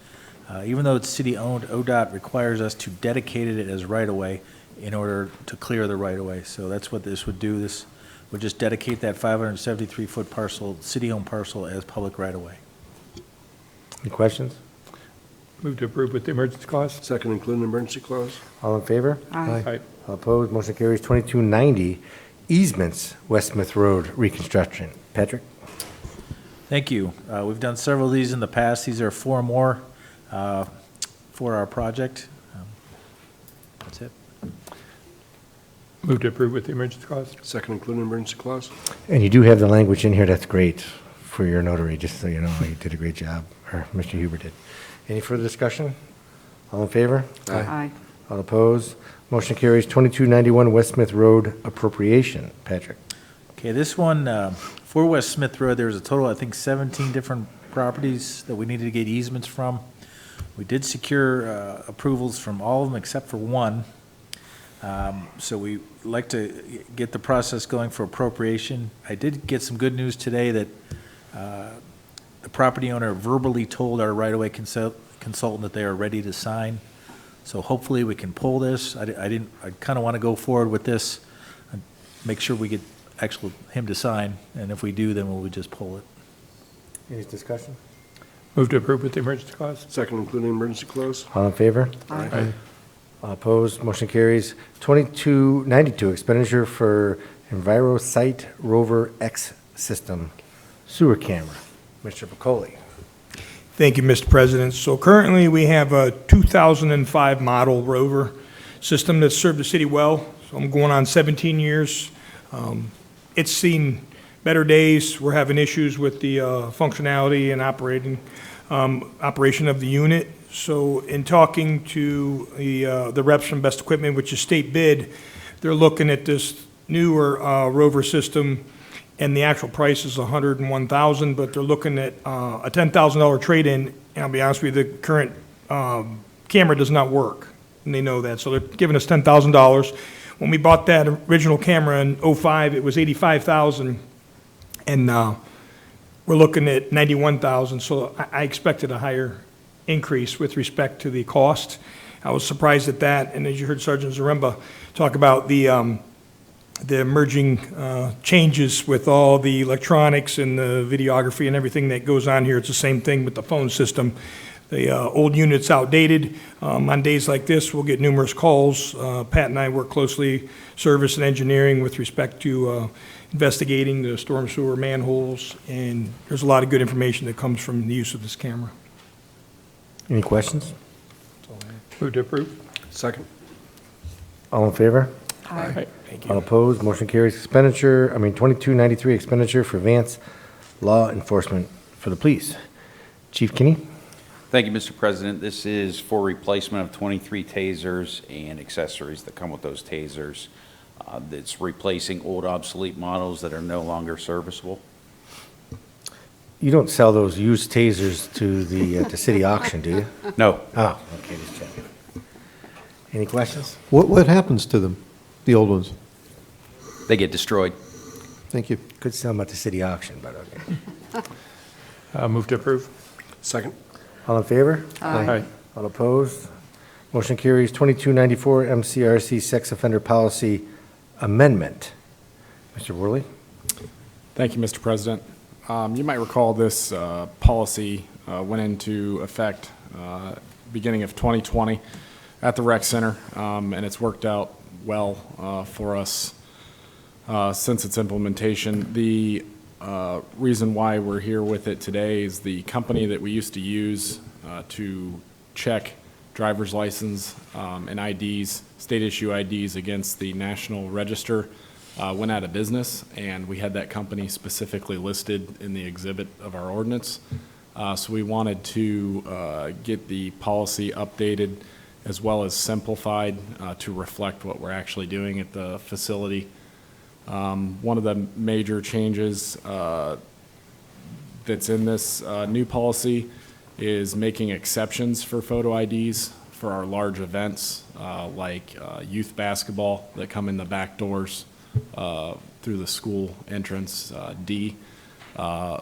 Even though it's city-owned, ODOT requires us to dedicate it as right-of-way in order to clear the right-of-way. So that's what this would do. This would just dedicate that 573-foot parcel, city-owned parcel, as public right-of-way. Any questions? Move to approve with the emergency clause? Second, including emergency clause? All in favor? Aye. Aye. All opposed? Motion carries. 2290 easements West Smith Road reconstruction. Patrick? Thank you. We've done several of these in the past. These are 4 more for our project. That's it. Move to approve with the emergency clause? Second, including emergency clause? And you do have the language in here that's great for your notary, just so you know. You did a great job, or Mr. Huber did. Any further discussion? All in favor? Aye. All opposed? Motion carries. 2291 West Smith Road appropriation. Patrick. Okay, this one, for West Smith Road, there's a total, I think, 17 different properties that we needed to get easements from. We did secure approvals from all of them except for one. So we like to get the process going for appropriation. I did get some good news today that the property owner verbally told our right-of-way consultant that they are ready to sign. So hopefully we can pull this. I kind of want to go forward with this and make sure we get him to sign, and if we do, then we'll just pull it. Any discussion? Move to approve with the emergency clause. Second, including emergency clause? All in favor? Aye. All opposed? Motion carries. 2292 expenditure for EnviroSite Rover X system sewer camera. Mr. Pacoli. Thank you, Mr. President. So currently, we have a 2005 model rover system that's served the city well. So I'm going on 17 years. It's seen better days. We're having issues with the functionality and operation of the unit. So in talking to the reps from Best Equipment, which is state bid, they're looking at this newer rover system, and the actual price is $101,000, but they're looking at a $10,000 trade-in, and I'll be honest with you, the current camera does not work, and they know that, so they're giving us $10,000. When we bought that original camera in '05, it was $85,000, and we're looking at $91,000, so I expected a higher increase with respect to the cost. I was surprised at that, and as you heard Sergeant Zaremba talk about the emerging changes with all the electronics and the videography and everything that goes on here. It's the same thing with the phone system. The old unit's outdated. On days like this, we'll get numerous calls. Pat and I work closely, service and engineering, with respect to investigating the storm sewer manholes, and there's a lot of good information that comes from the use of this camera. Any questions? Move to approve. Second. All in favor? Aye. All opposed? Motion carries. 2293 expenditure for advanced law enforcement for the police. Chief Kinney? Thank you, Mr. President. This is for replacement of 23 tasers and accessories that come with those tasers. It's replacing old obsolete models that are no longer serviceable. You don't sell those used tasers to the city auction, do you? No. Oh, okay, just checking. Any questions? What happens to them, the old ones? They get destroyed. Thank you. Could sell them at the city auction, but okay. Move to approve. Second. All in favor? Aye. All opposed? Motion carries. 2294 MCRC Sex Offender Policy Amendment. Mr. Worley? Thank you, Mr. President. You might recall this policy went into effect beginning of 2020 at the rec center, and it's worked out well for us since its implementation. The reason why we're here with it today is the company that we used to use to check driver's license and IDs, state issue IDs against the National Register went out of business, and we had that company specifically listed in the exhibit of our ordinance. So we wanted to get the policy updated as well as simplified to reflect what we're actually doing at the facility. One of the major changes that's in this new policy is making exceptions for photo IDs for our large events like youth basketball that come in the back doors through the school entrance, D.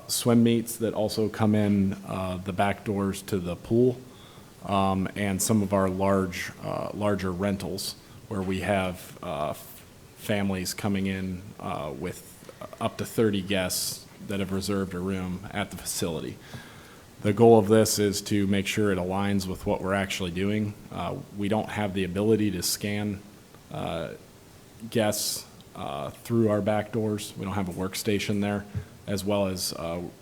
Swim meets that also come in the back doors to the pool, and some of our larger rentals where we have families coming in with up to 30 guests that have reserved a room at the facility. The goal of this is to make sure it aligns with what we're actually doing. We don't have the ability to scan guests through our back doors. We don't have a workstation there, as well as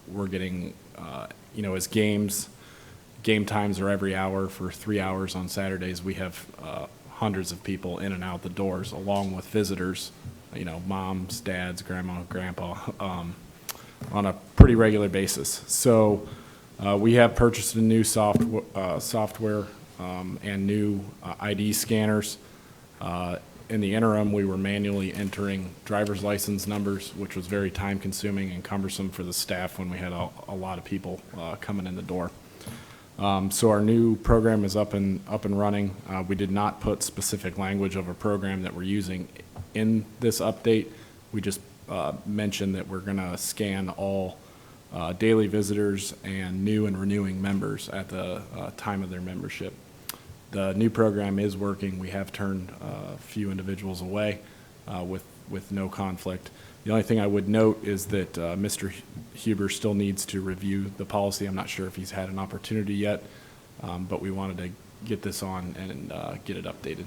we're getting, as game times are every hour for 3 hours on Saturdays. We have hundreds of people in and out the doors, along with visitors, moms, dads, grandma, grandpa, on a pretty regular basis. So We have purchased a new software and new ID scanners. In the interim, we were manually entering driver's license numbers, which was very time-consuming and cumbersome for the staff when we had a lot of people coming in the door. So our new program is up and running. We did not put specific language of a program that we're using in this update. We just mentioned that we're going to scan all daily visitors and new and renewing members at the time of their membership. The new program is working. We have turned a few individuals away with no conflict. The only thing I would note is that Mr. Huber still needs to review the policy. I'm not sure if he's had an opportunity yet, but we wanted to get this on and get it updated.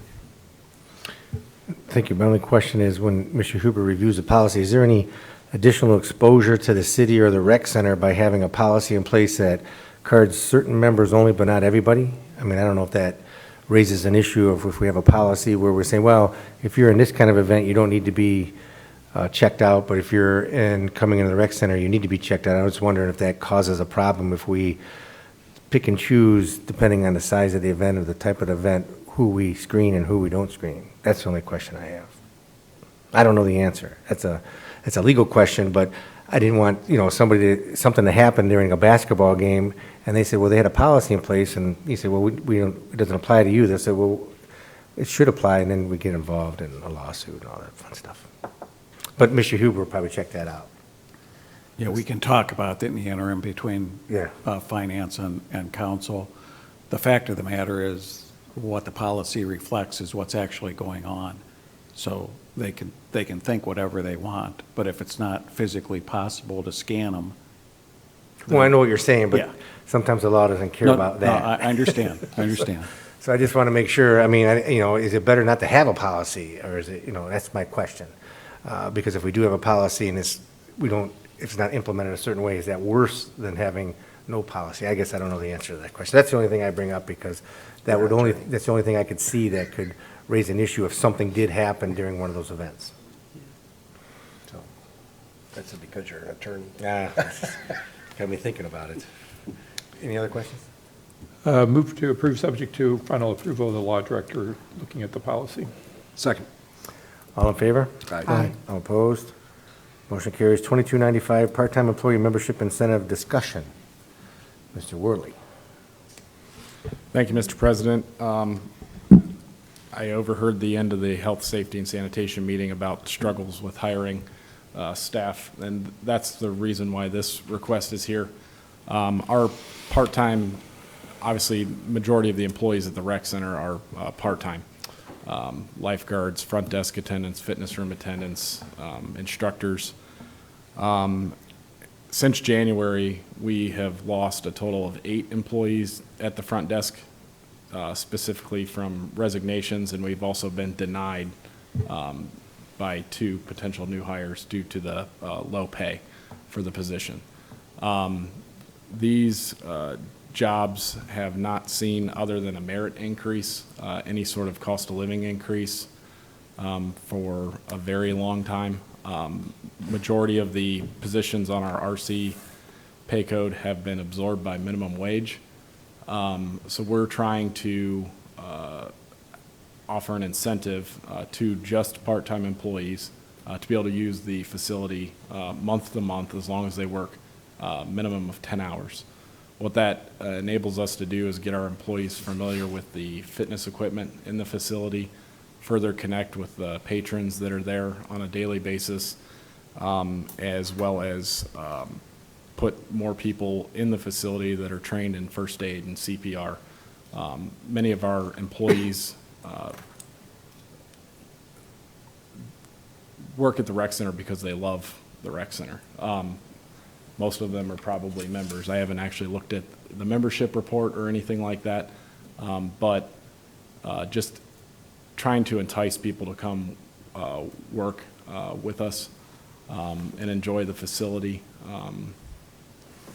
Thank you. My only question is, when Mr. Huber reviews the policy, is there any additional exposure to the city or the rec center by having a policy in place that cards certain members only but not everybody? I mean, I don't know if that raises an issue of if we have a policy where we're saying, well, if you're in this kind of event, you don't need to be checked out, but if you're coming into the rec center, you need to be checked out. I was wondering if that causes a problem if we pick and choose, depending on the size of the event or the type of event, who we screen and who we don't screen. That's the only question I have. I don't know the answer. It's a legal question, but I didn't want, something to happen during a basketball game, and they said, well, they had a policy in place, and he said, well, we don't, it doesn't apply to you. They said, well, it should apply, and then we get involved in a lawsuit and all that fun stuff. But Mr. Huber will probably check that out. Yeah, we can talk about that in the interim between Yeah. finance and council. The fact of the matter is, what the policy reflects is what's actually going on. So they can think whatever they want, but if it's not physically possible to scan them. Well, I know what you're saying, but Yeah. sometimes the law doesn't care about that. No, I understand, I understand. So I just want to make sure, I mean, is it better not to have a policy, or is it, that's my question. Because if we do have a policy and if it's not implemented a certain way, is that worse than having no policy? I guess I don't know the answer to that question. That's the only thing I bring up, because that's the only thing I could see that could raise an issue if something did happen during one of those events. So, That's because you're an attorney. Got me thinking about it. Any other questions? Move to approve, subject to final approval of the law director looking at the policy. Second. All in favor? Aye. All opposed? Motion carries. 2295, part-time employee membership incentive discussion. Mr. Worley. Thank you, Mr. President. I overheard the end of the health, safety, and sanitation meeting about struggles with hiring staff, and that's the reason why this request is here. Our part-time, obviously, majority of the employees at the rec center are part-time. Lifeguards, front desk attendants, fitness room attendants, instructors. Since January, we have lost a total of 8 employees at the front desk, specifically from resignations, and we've also been denied by 2 potential new hires due to the low pay for the position. These jobs have not seen, other than a merit increase, any sort of cost of living increase for a very long time. Majority of the positions on our RC pay code have been absorbed by minimum wage. So we're trying to offer an incentive to just part-time employees to be able to use the facility month to month, as long as they work minimum of 10 hours. What that enables us to do is get our employees familiar with the fitness equipment in the facility, further connect with the patrons that are there on a daily basis, as well as put more people in the facility that are trained in first aid and CPR. Many of our employees work at the rec center because they love the rec center. Most of them are probably members. I haven't actually looked at the membership report or anything like that, but just trying to entice people to come work with us and enjoy the facility,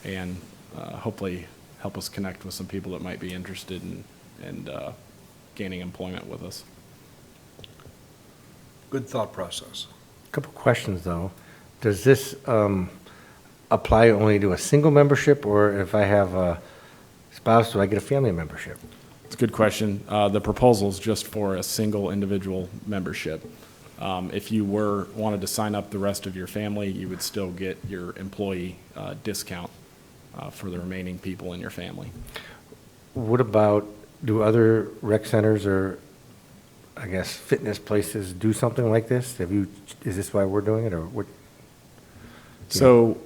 and hopefully help us connect with some people that might be interested in gaining employment with us. Good thought process. Couple questions, though. Does this apply only to a single membership, or if I have a spouse, do I get a family membership? It's a good question. The proposal is just for a single individual membership. If you wanted to sign up the rest of your family, you would still get your employee discount for the remaining people in your family. What about, do other rec centers or, I guess, fitness places do something like this? Is this why we're doing it, or what? So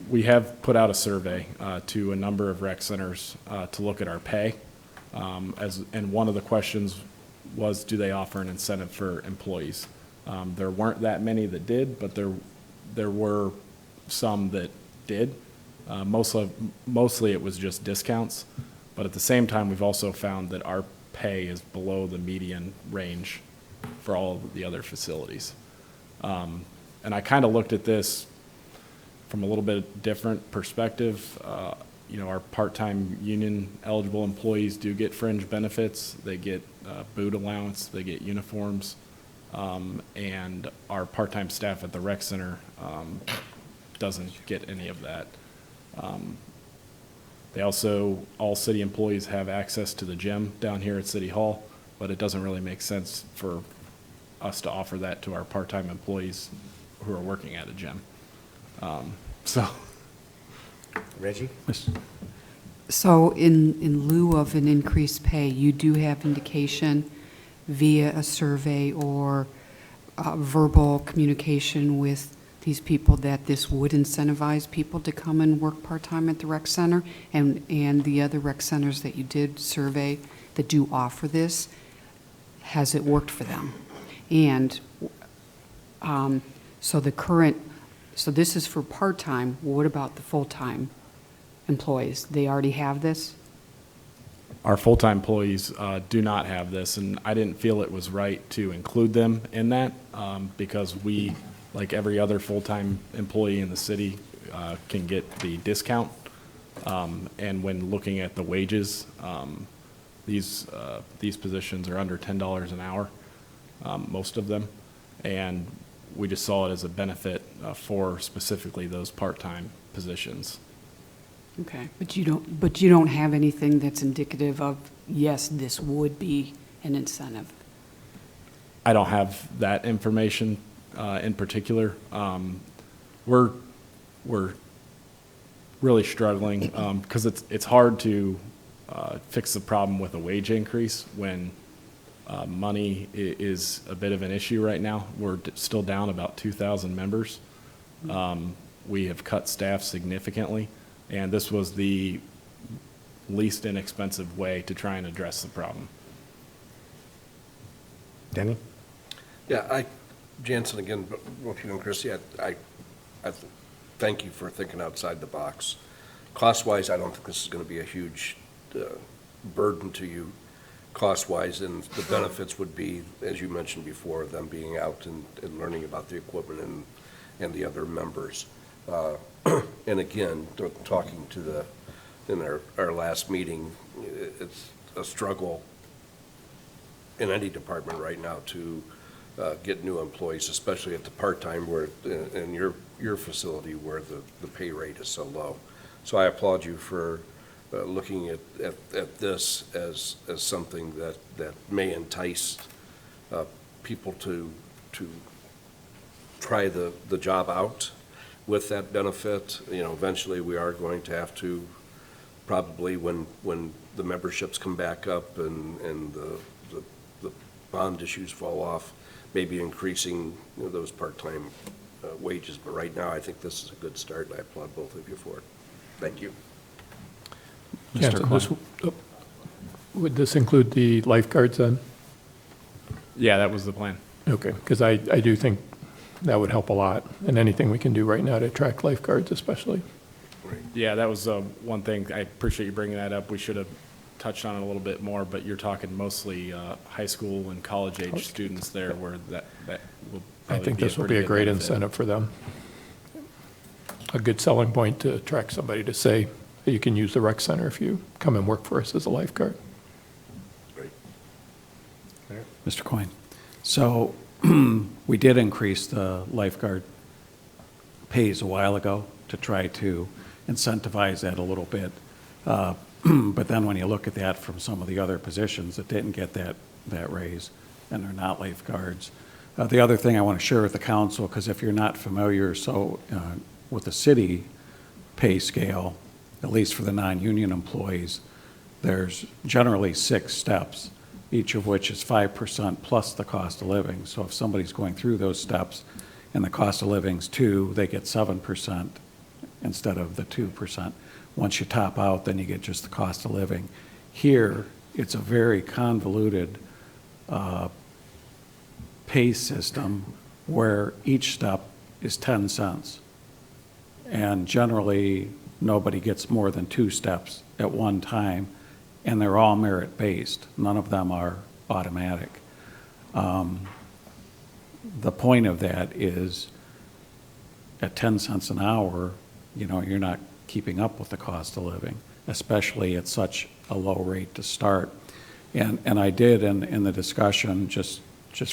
we have put out a survey to a number of rec centers to look at our pay. And one of the questions was, do they offer an incentive for employees? There weren't that many that did, but there were some that did. Mostly it was just discounts. But at the same time, we've also found that our pay is below the median range for all of the other facilities. And I kind of looked at this from a little bit different perspective. Our part-time union eligible employees do get fringe benefits. They get boot allowance, they get uniforms, and our part-time staff at the rec center doesn't get any of that. All city employees have access to the gym down here at City Hall, but it doesn't really make sense for us to offer that to our part-time employees who are working at a gym. Reggie? So in lieu of an increased pay, you do have indication via a survey or verbal communication with these people that this would incentivize people to come and work part-time at the rec center, and the other rec centers that you did survey that do offer this, has it worked for them? And so this is for part-time. What about the full-time employees? They already have this? Our full-time employees do not have this, and I didn't feel it was right to include them in that because we, like every other full-time employee in the city, can get the discount. And when looking at the wages, these positions are under $10 an hour, most of them, and we just saw it as a benefit for specifically those part-time positions. Okay, but you don't have anything that's indicative of, yes, this would be an incentive? I don't have that information in particular. We're really struggling because it's hard to fix the problem with a wage increase when money is a bit of an issue right now. We're still down about 2,000 members. We have cut staff significantly, and this was the least inexpensive way to try and address the problem. Denny? Yeah, Jansen, again, both you and Christie, I thank you for thinking outside the box. Cost-wise, I don't think this is going to be a huge burden to you cost-wise, and the benefits would be, as you mentioned before, them being out and learning about the equipment and the other members. And again, talking to in our last meeting, it's a struggle in any department right now to get new employees, especially at the part-time where, in your facility where the pay rate is so low. So I applaud you for looking at this as something that may entice people to try the job out with that benefit. Eventually we are going to have to, probably when the memberships come back up and the bond issues fall off, maybe increasing those part-time wages. But right now, I think this is a good start, and I applaud both of you for it. Thank you. Would this include the lifeguards then? Yeah, that was the plan. Okay, because I do think that would help a lot, and anything we can do right now to attract lifeguards especially. Yeah, that was one thing. I appreciate you bringing that up. We should have touched on it a little bit more, but you're talking mostly high school and college-age students there where that will I probably think be this will be pretty a good great benefit. incentive for them. A good selling point to attract somebody to say, hey, you can use the rec center if you come and work for us as a lifeguard. Great. Mr. Coyne. So we did increase the lifeguard pays a while ago to try to incentivize that a little bit. But then when you look at that from some of the other positions that didn't get that raise, and they're not lifeguards. The other thing I want to share with the council, because if you're not familiar with the city pay scale, at least for the non-union employees, there's generally 6 steps, each of which is 5% plus the cost of living. So if somebody's going through those steps and the cost of living's 2, they get 7% instead of the 2%. Once you top out, then you get just the cost of living. Here, it's a very convoluted pay system where each step is 10 cents. And generally, nobody gets more than 2 steps at one time, and they're all merit-based. None of them are automatic. The point of that is at 10 cents an hour, you're not keeping up with the cost of living, especially at such a low rate to start. And I did in the discussion, just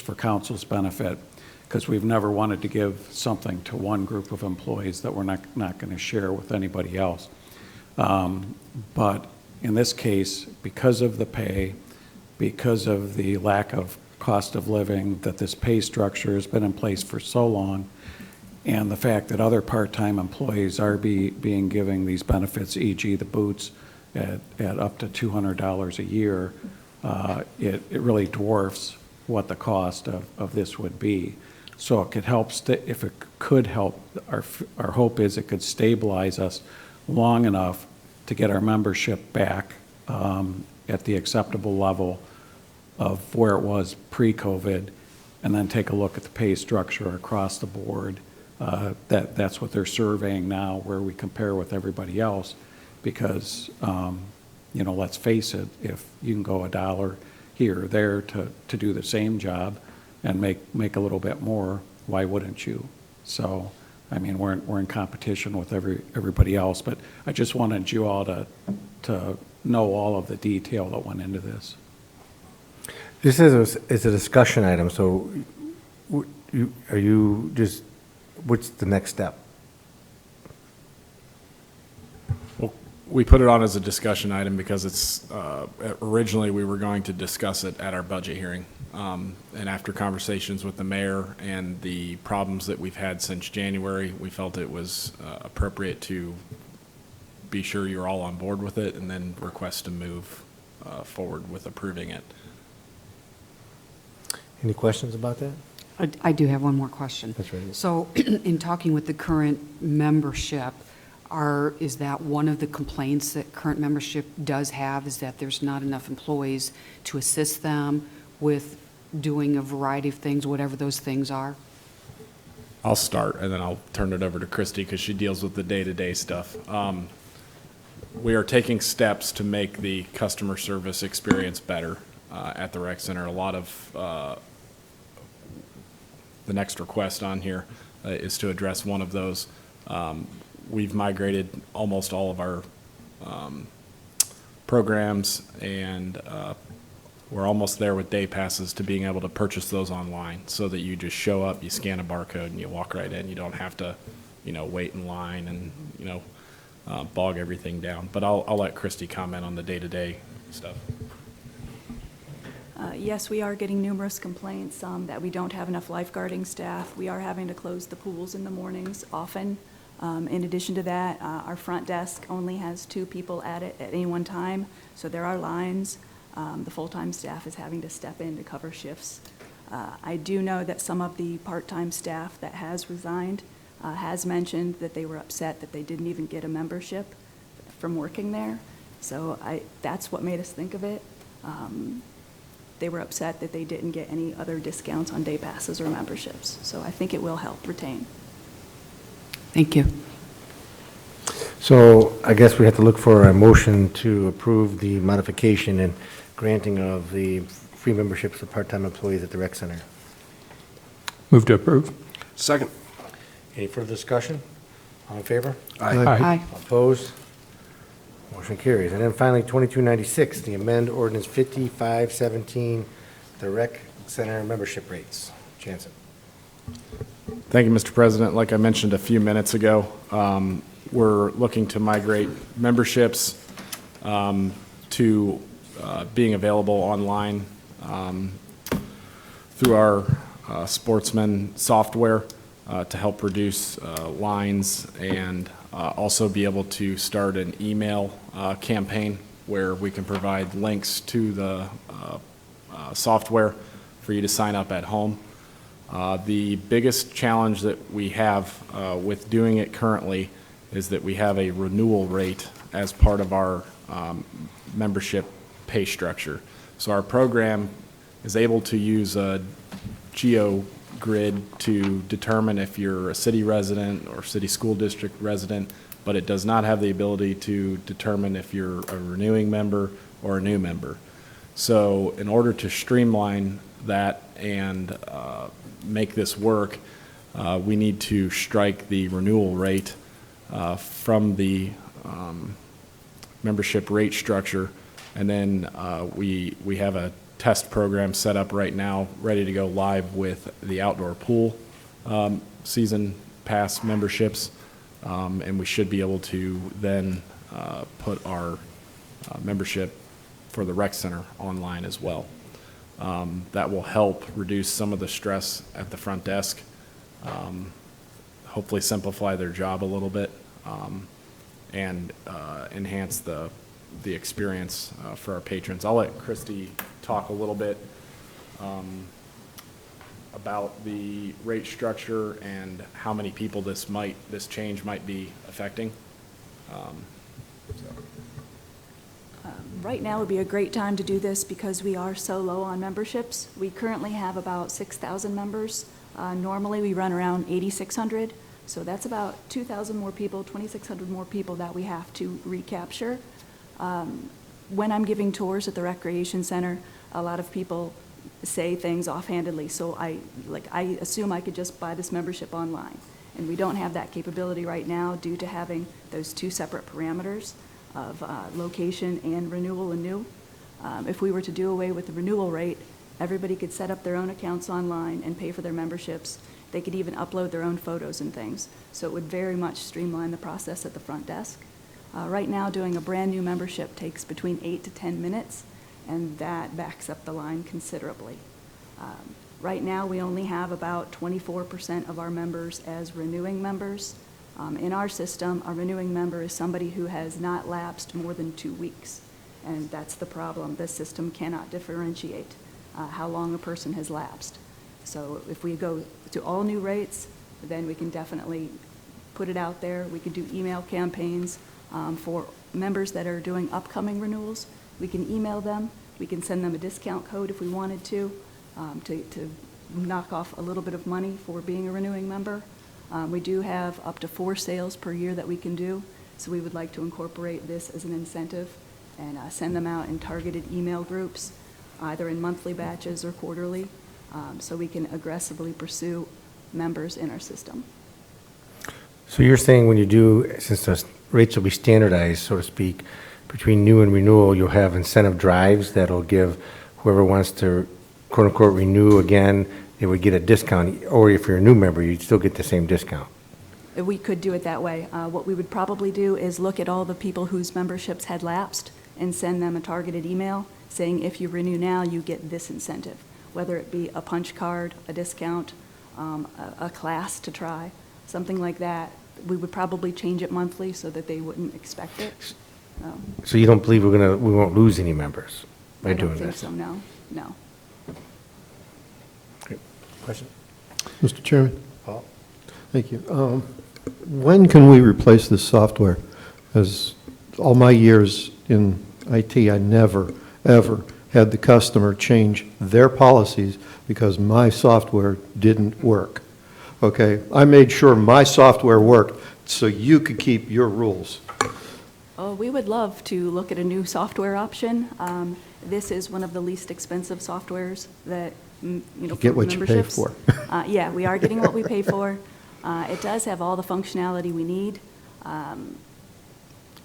for council's benefit, because we've never wanted to give something to one group of employees that we're not going to share with anybody else. But in this case, because of the pay, because of the lack of cost of living, that this pay structure has been in place for so long, and the fact that other part-time employees are being given these benefits, e.g. the boots, at up to $200 a year, it really dwarfs what the cost of this would be. So it could help, if it could help, our hope is it could stabilize us long enough to get our membership back at the acceptable level of where it was pre-COVID, and then take a look at the pay structure across the board. That's what they're surveying now, where we compare with everybody else, because let's face it, if you can go $1 here or there to do the same job and make a little bit more, why wouldn't you? So, I mean, we're in competition with everybody else, but I just wanted you all to know all of the detail that went into this. This is a discussion item, so what's the next step? Well, we put it on as a discussion item because it's, originally we were going to discuss it at our budget hearing. And after conversations with the mayor and the problems that we've had since January, we felt it was appropriate to be sure you're all on board with it and then request to move forward with approving it. Any questions about that? I do have one more question. That's right. So in talking with the current membership, is that one of the complaints that current membership does have, is that there's not enough employees to assist them with doing a variety of things, whatever those things are? I'll start, and then I'll turn it over to Christy because she deals with the day-to-day stuff. We are taking steps to make the customer service experience better at the rec center. A lot of the next request on here is to address one of those. We've migrated almost all of our programs, and we're almost there with day passes to being able to purchase those online so that you just show up, you scan a barcode, and you walk right in. You don't have to, wait in line and, bog everything down. But I'll let Christy comment on the day-to-day stuff. Yes, we are getting numerous complaints that we don't have enough lifeguarding staff. We are having to close the pools in the mornings often. In addition to that, our front desk only has 2 people at it at any one time, so there are lines. The full-time staff is having to step in to cover shifts. I do know that some of the part-time staff that has resigned has mentioned that they were upset that they didn't even get a membership from working there. So that's what made us think of it. They were upset that they didn't get any other discounts on day passes or memberships. So I think it will help retain. Thank you. So I guess we have to look for a motion to approve the modification and granting of the free memberships for part-time employees at the rec center. Move to approve. Second. Any further discussion? All in favor? Aye. Opposed? Motion carries. And then finally, 2296, the amend ordinance 5517, the rec center membership rates. Jansen. Thank you, Mr. President. Like I mentioned a few minutes ago, we're looking to migrate memberships to being available online through our Sportsman software to help reduce lines and also be able to start an email campaign where we can provide links to the software for you to sign up at home. The biggest challenge that we have with doing it currently is that we have a renewal rate as part of our membership pay structure. So our program is able to use a geo-grid to determine if you're a city resident or city school district resident, but it does not have the ability to determine if you're a renewing member or a new member. So in order to streamline that and make this work, we need to strike the renewal rate from the membership rate structure, and then we have a test program set up right now, ready to go live with the outdoor pool season pass memberships, and we should be able to then put our membership for the rec center online as well. That will help reduce some of the stress at the front desk, hopefully simplify their job a little bit, and enhance the experience for our patrons. I'll let Christy talk a little bit about the rate structure and how many people this change might be affecting. Right now would be a great time to do this because we are so low on memberships. We currently have about 6,000 members. Normally, we run around 8,600, so that's about 2,000 more people, 2,600 more people that we have to recapture. When I'm giving tours at the recreation center, a lot of people say things offhandedly, so I assume I could just buy this membership online. And we don't have that capability right now due to having those two separate parameters of location and renewal and new. If we were to do away with the renewal rate, everybody could set up their own accounts online and pay for their memberships. They could even upload their own photos and things. So it would very much streamline the process at the front desk. Right now, doing a brand new membership takes between 8 to 10 minutes, and that backs up the line considerably. Right now, we only have about 24% of our members as renewing members. In our system, a renewing member is somebody who has not lapsed more than 2 weeks, and that's the problem. This system cannot differentiate how long a person has lapsed. So if we go to all new rates, then we can definitely put it out there. We could do email campaigns for members that are doing upcoming renewals. We can email them. We can send them a discount code if we wanted to knock off a little bit of money for being a renewing member. We do have up to 4 sales per year that we can do, so we would like to incorporate this as an incentive and send them out in targeted email groups, either in monthly batches or quarterly, so we can aggressively pursue members in our system. So you're saying when you do, since the rates will be standardized, so to speak, between new and renewal, you'll have incentive drives that'll give whoever wants to quote-unquote renew again, they would get a discount, or if you're a new member, you'd still get the same discount. We could do it that way. What we would probably do is look at all the people whose memberships had lapsed and send them a targeted email saying, if you renew now, you get this incentive, whether it be a punch card, a discount, a class to try, something like that. We would probably change it monthly so that they wouldn't expect it. So you don't believe we won't lose any members by doing this? I don't think so, no, no. Question? Mr. Chairman? Thank you. When can we replace this software? As all my years in IT, I never, ever had the customer change their policies because my software didn't work. Okay? I made sure my software worked so you could keep your rules. Oh, we would love to look at a new software option. This is one of the least expensive softwares that, You get what you pay for. Yeah, we are getting what we pay for. It does have all the functionality we need.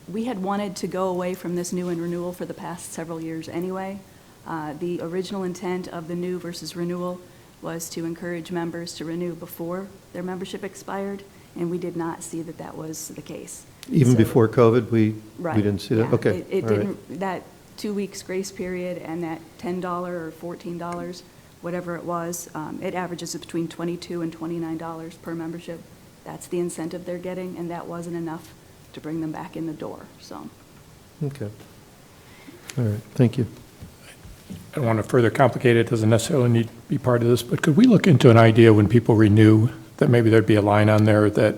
We had wanted to go away from this new and renewal for the past several years anyway. The original intent of the new versus renewal was to encourage members to renew before their membership expired, and we did not see that that was the case. Even So- before COVID, we Right. didn't see that? yeah. Okay. It all right. didn't, that 2 weeks grace period and that $10 or $14, whatever it was, it averages between $22 and $29 per membership. That's the incentive they're getting, and that wasn't enough to bring them back in the door, so. Okay. All right, thank you. I don't want to further complicate it, doesn't necessarily need to be part of this, but could we look into an idea when people renew, that maybe there'd be a line on there that,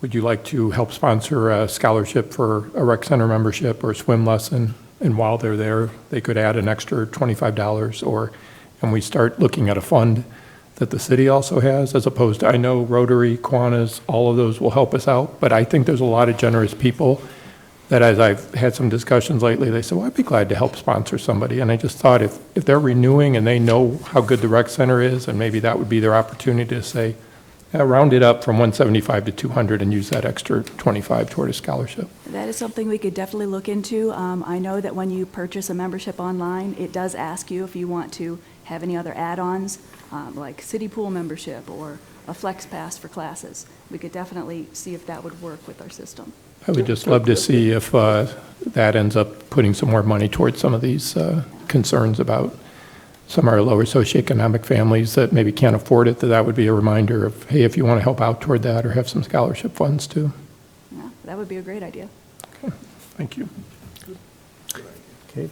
would you like to help sponsor a scholarship for a rec center membership or a swim lesson? And while they're there, they could add an extra $25, or, and we start looking at a fund that the city also has, as opposed to, I know Rotary, Kiwanis, all of those will help us out, but I think there's a lot of generous people that, as I've had some discussions lately, they say, well, I'd be glad to help sponsor somebody. And I just thought if they're renewing and they know how good the rec center is, and maybe that would be their opportunity to say, round it up from 175 to 200 and use that extra 25 toward a scholarship. That is something we could definitely look into. I know that when you purchase a membership online, it does ask you if you want to have any other add-ons, like city pool membership or a flex pass for classes. We could definitely see if that would work with our system. I would just love to see if that ends up putting some more money towards some of these concerns about some of our lower socioeconomic families that maybe can't afford it, that would be a reminder of, hey, if you want to help out toward that or have some scholarship funds too. Yeah, that would be a great idea. Thank you. Okay.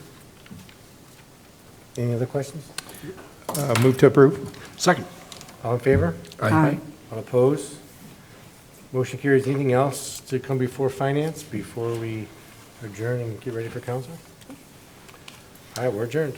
Any other questions? Move to approve. Second. All in favor? Aye. All opposed? Motion carries. Anything else to come before finance before we adjourn and get ready for council? All right, we're adjourned.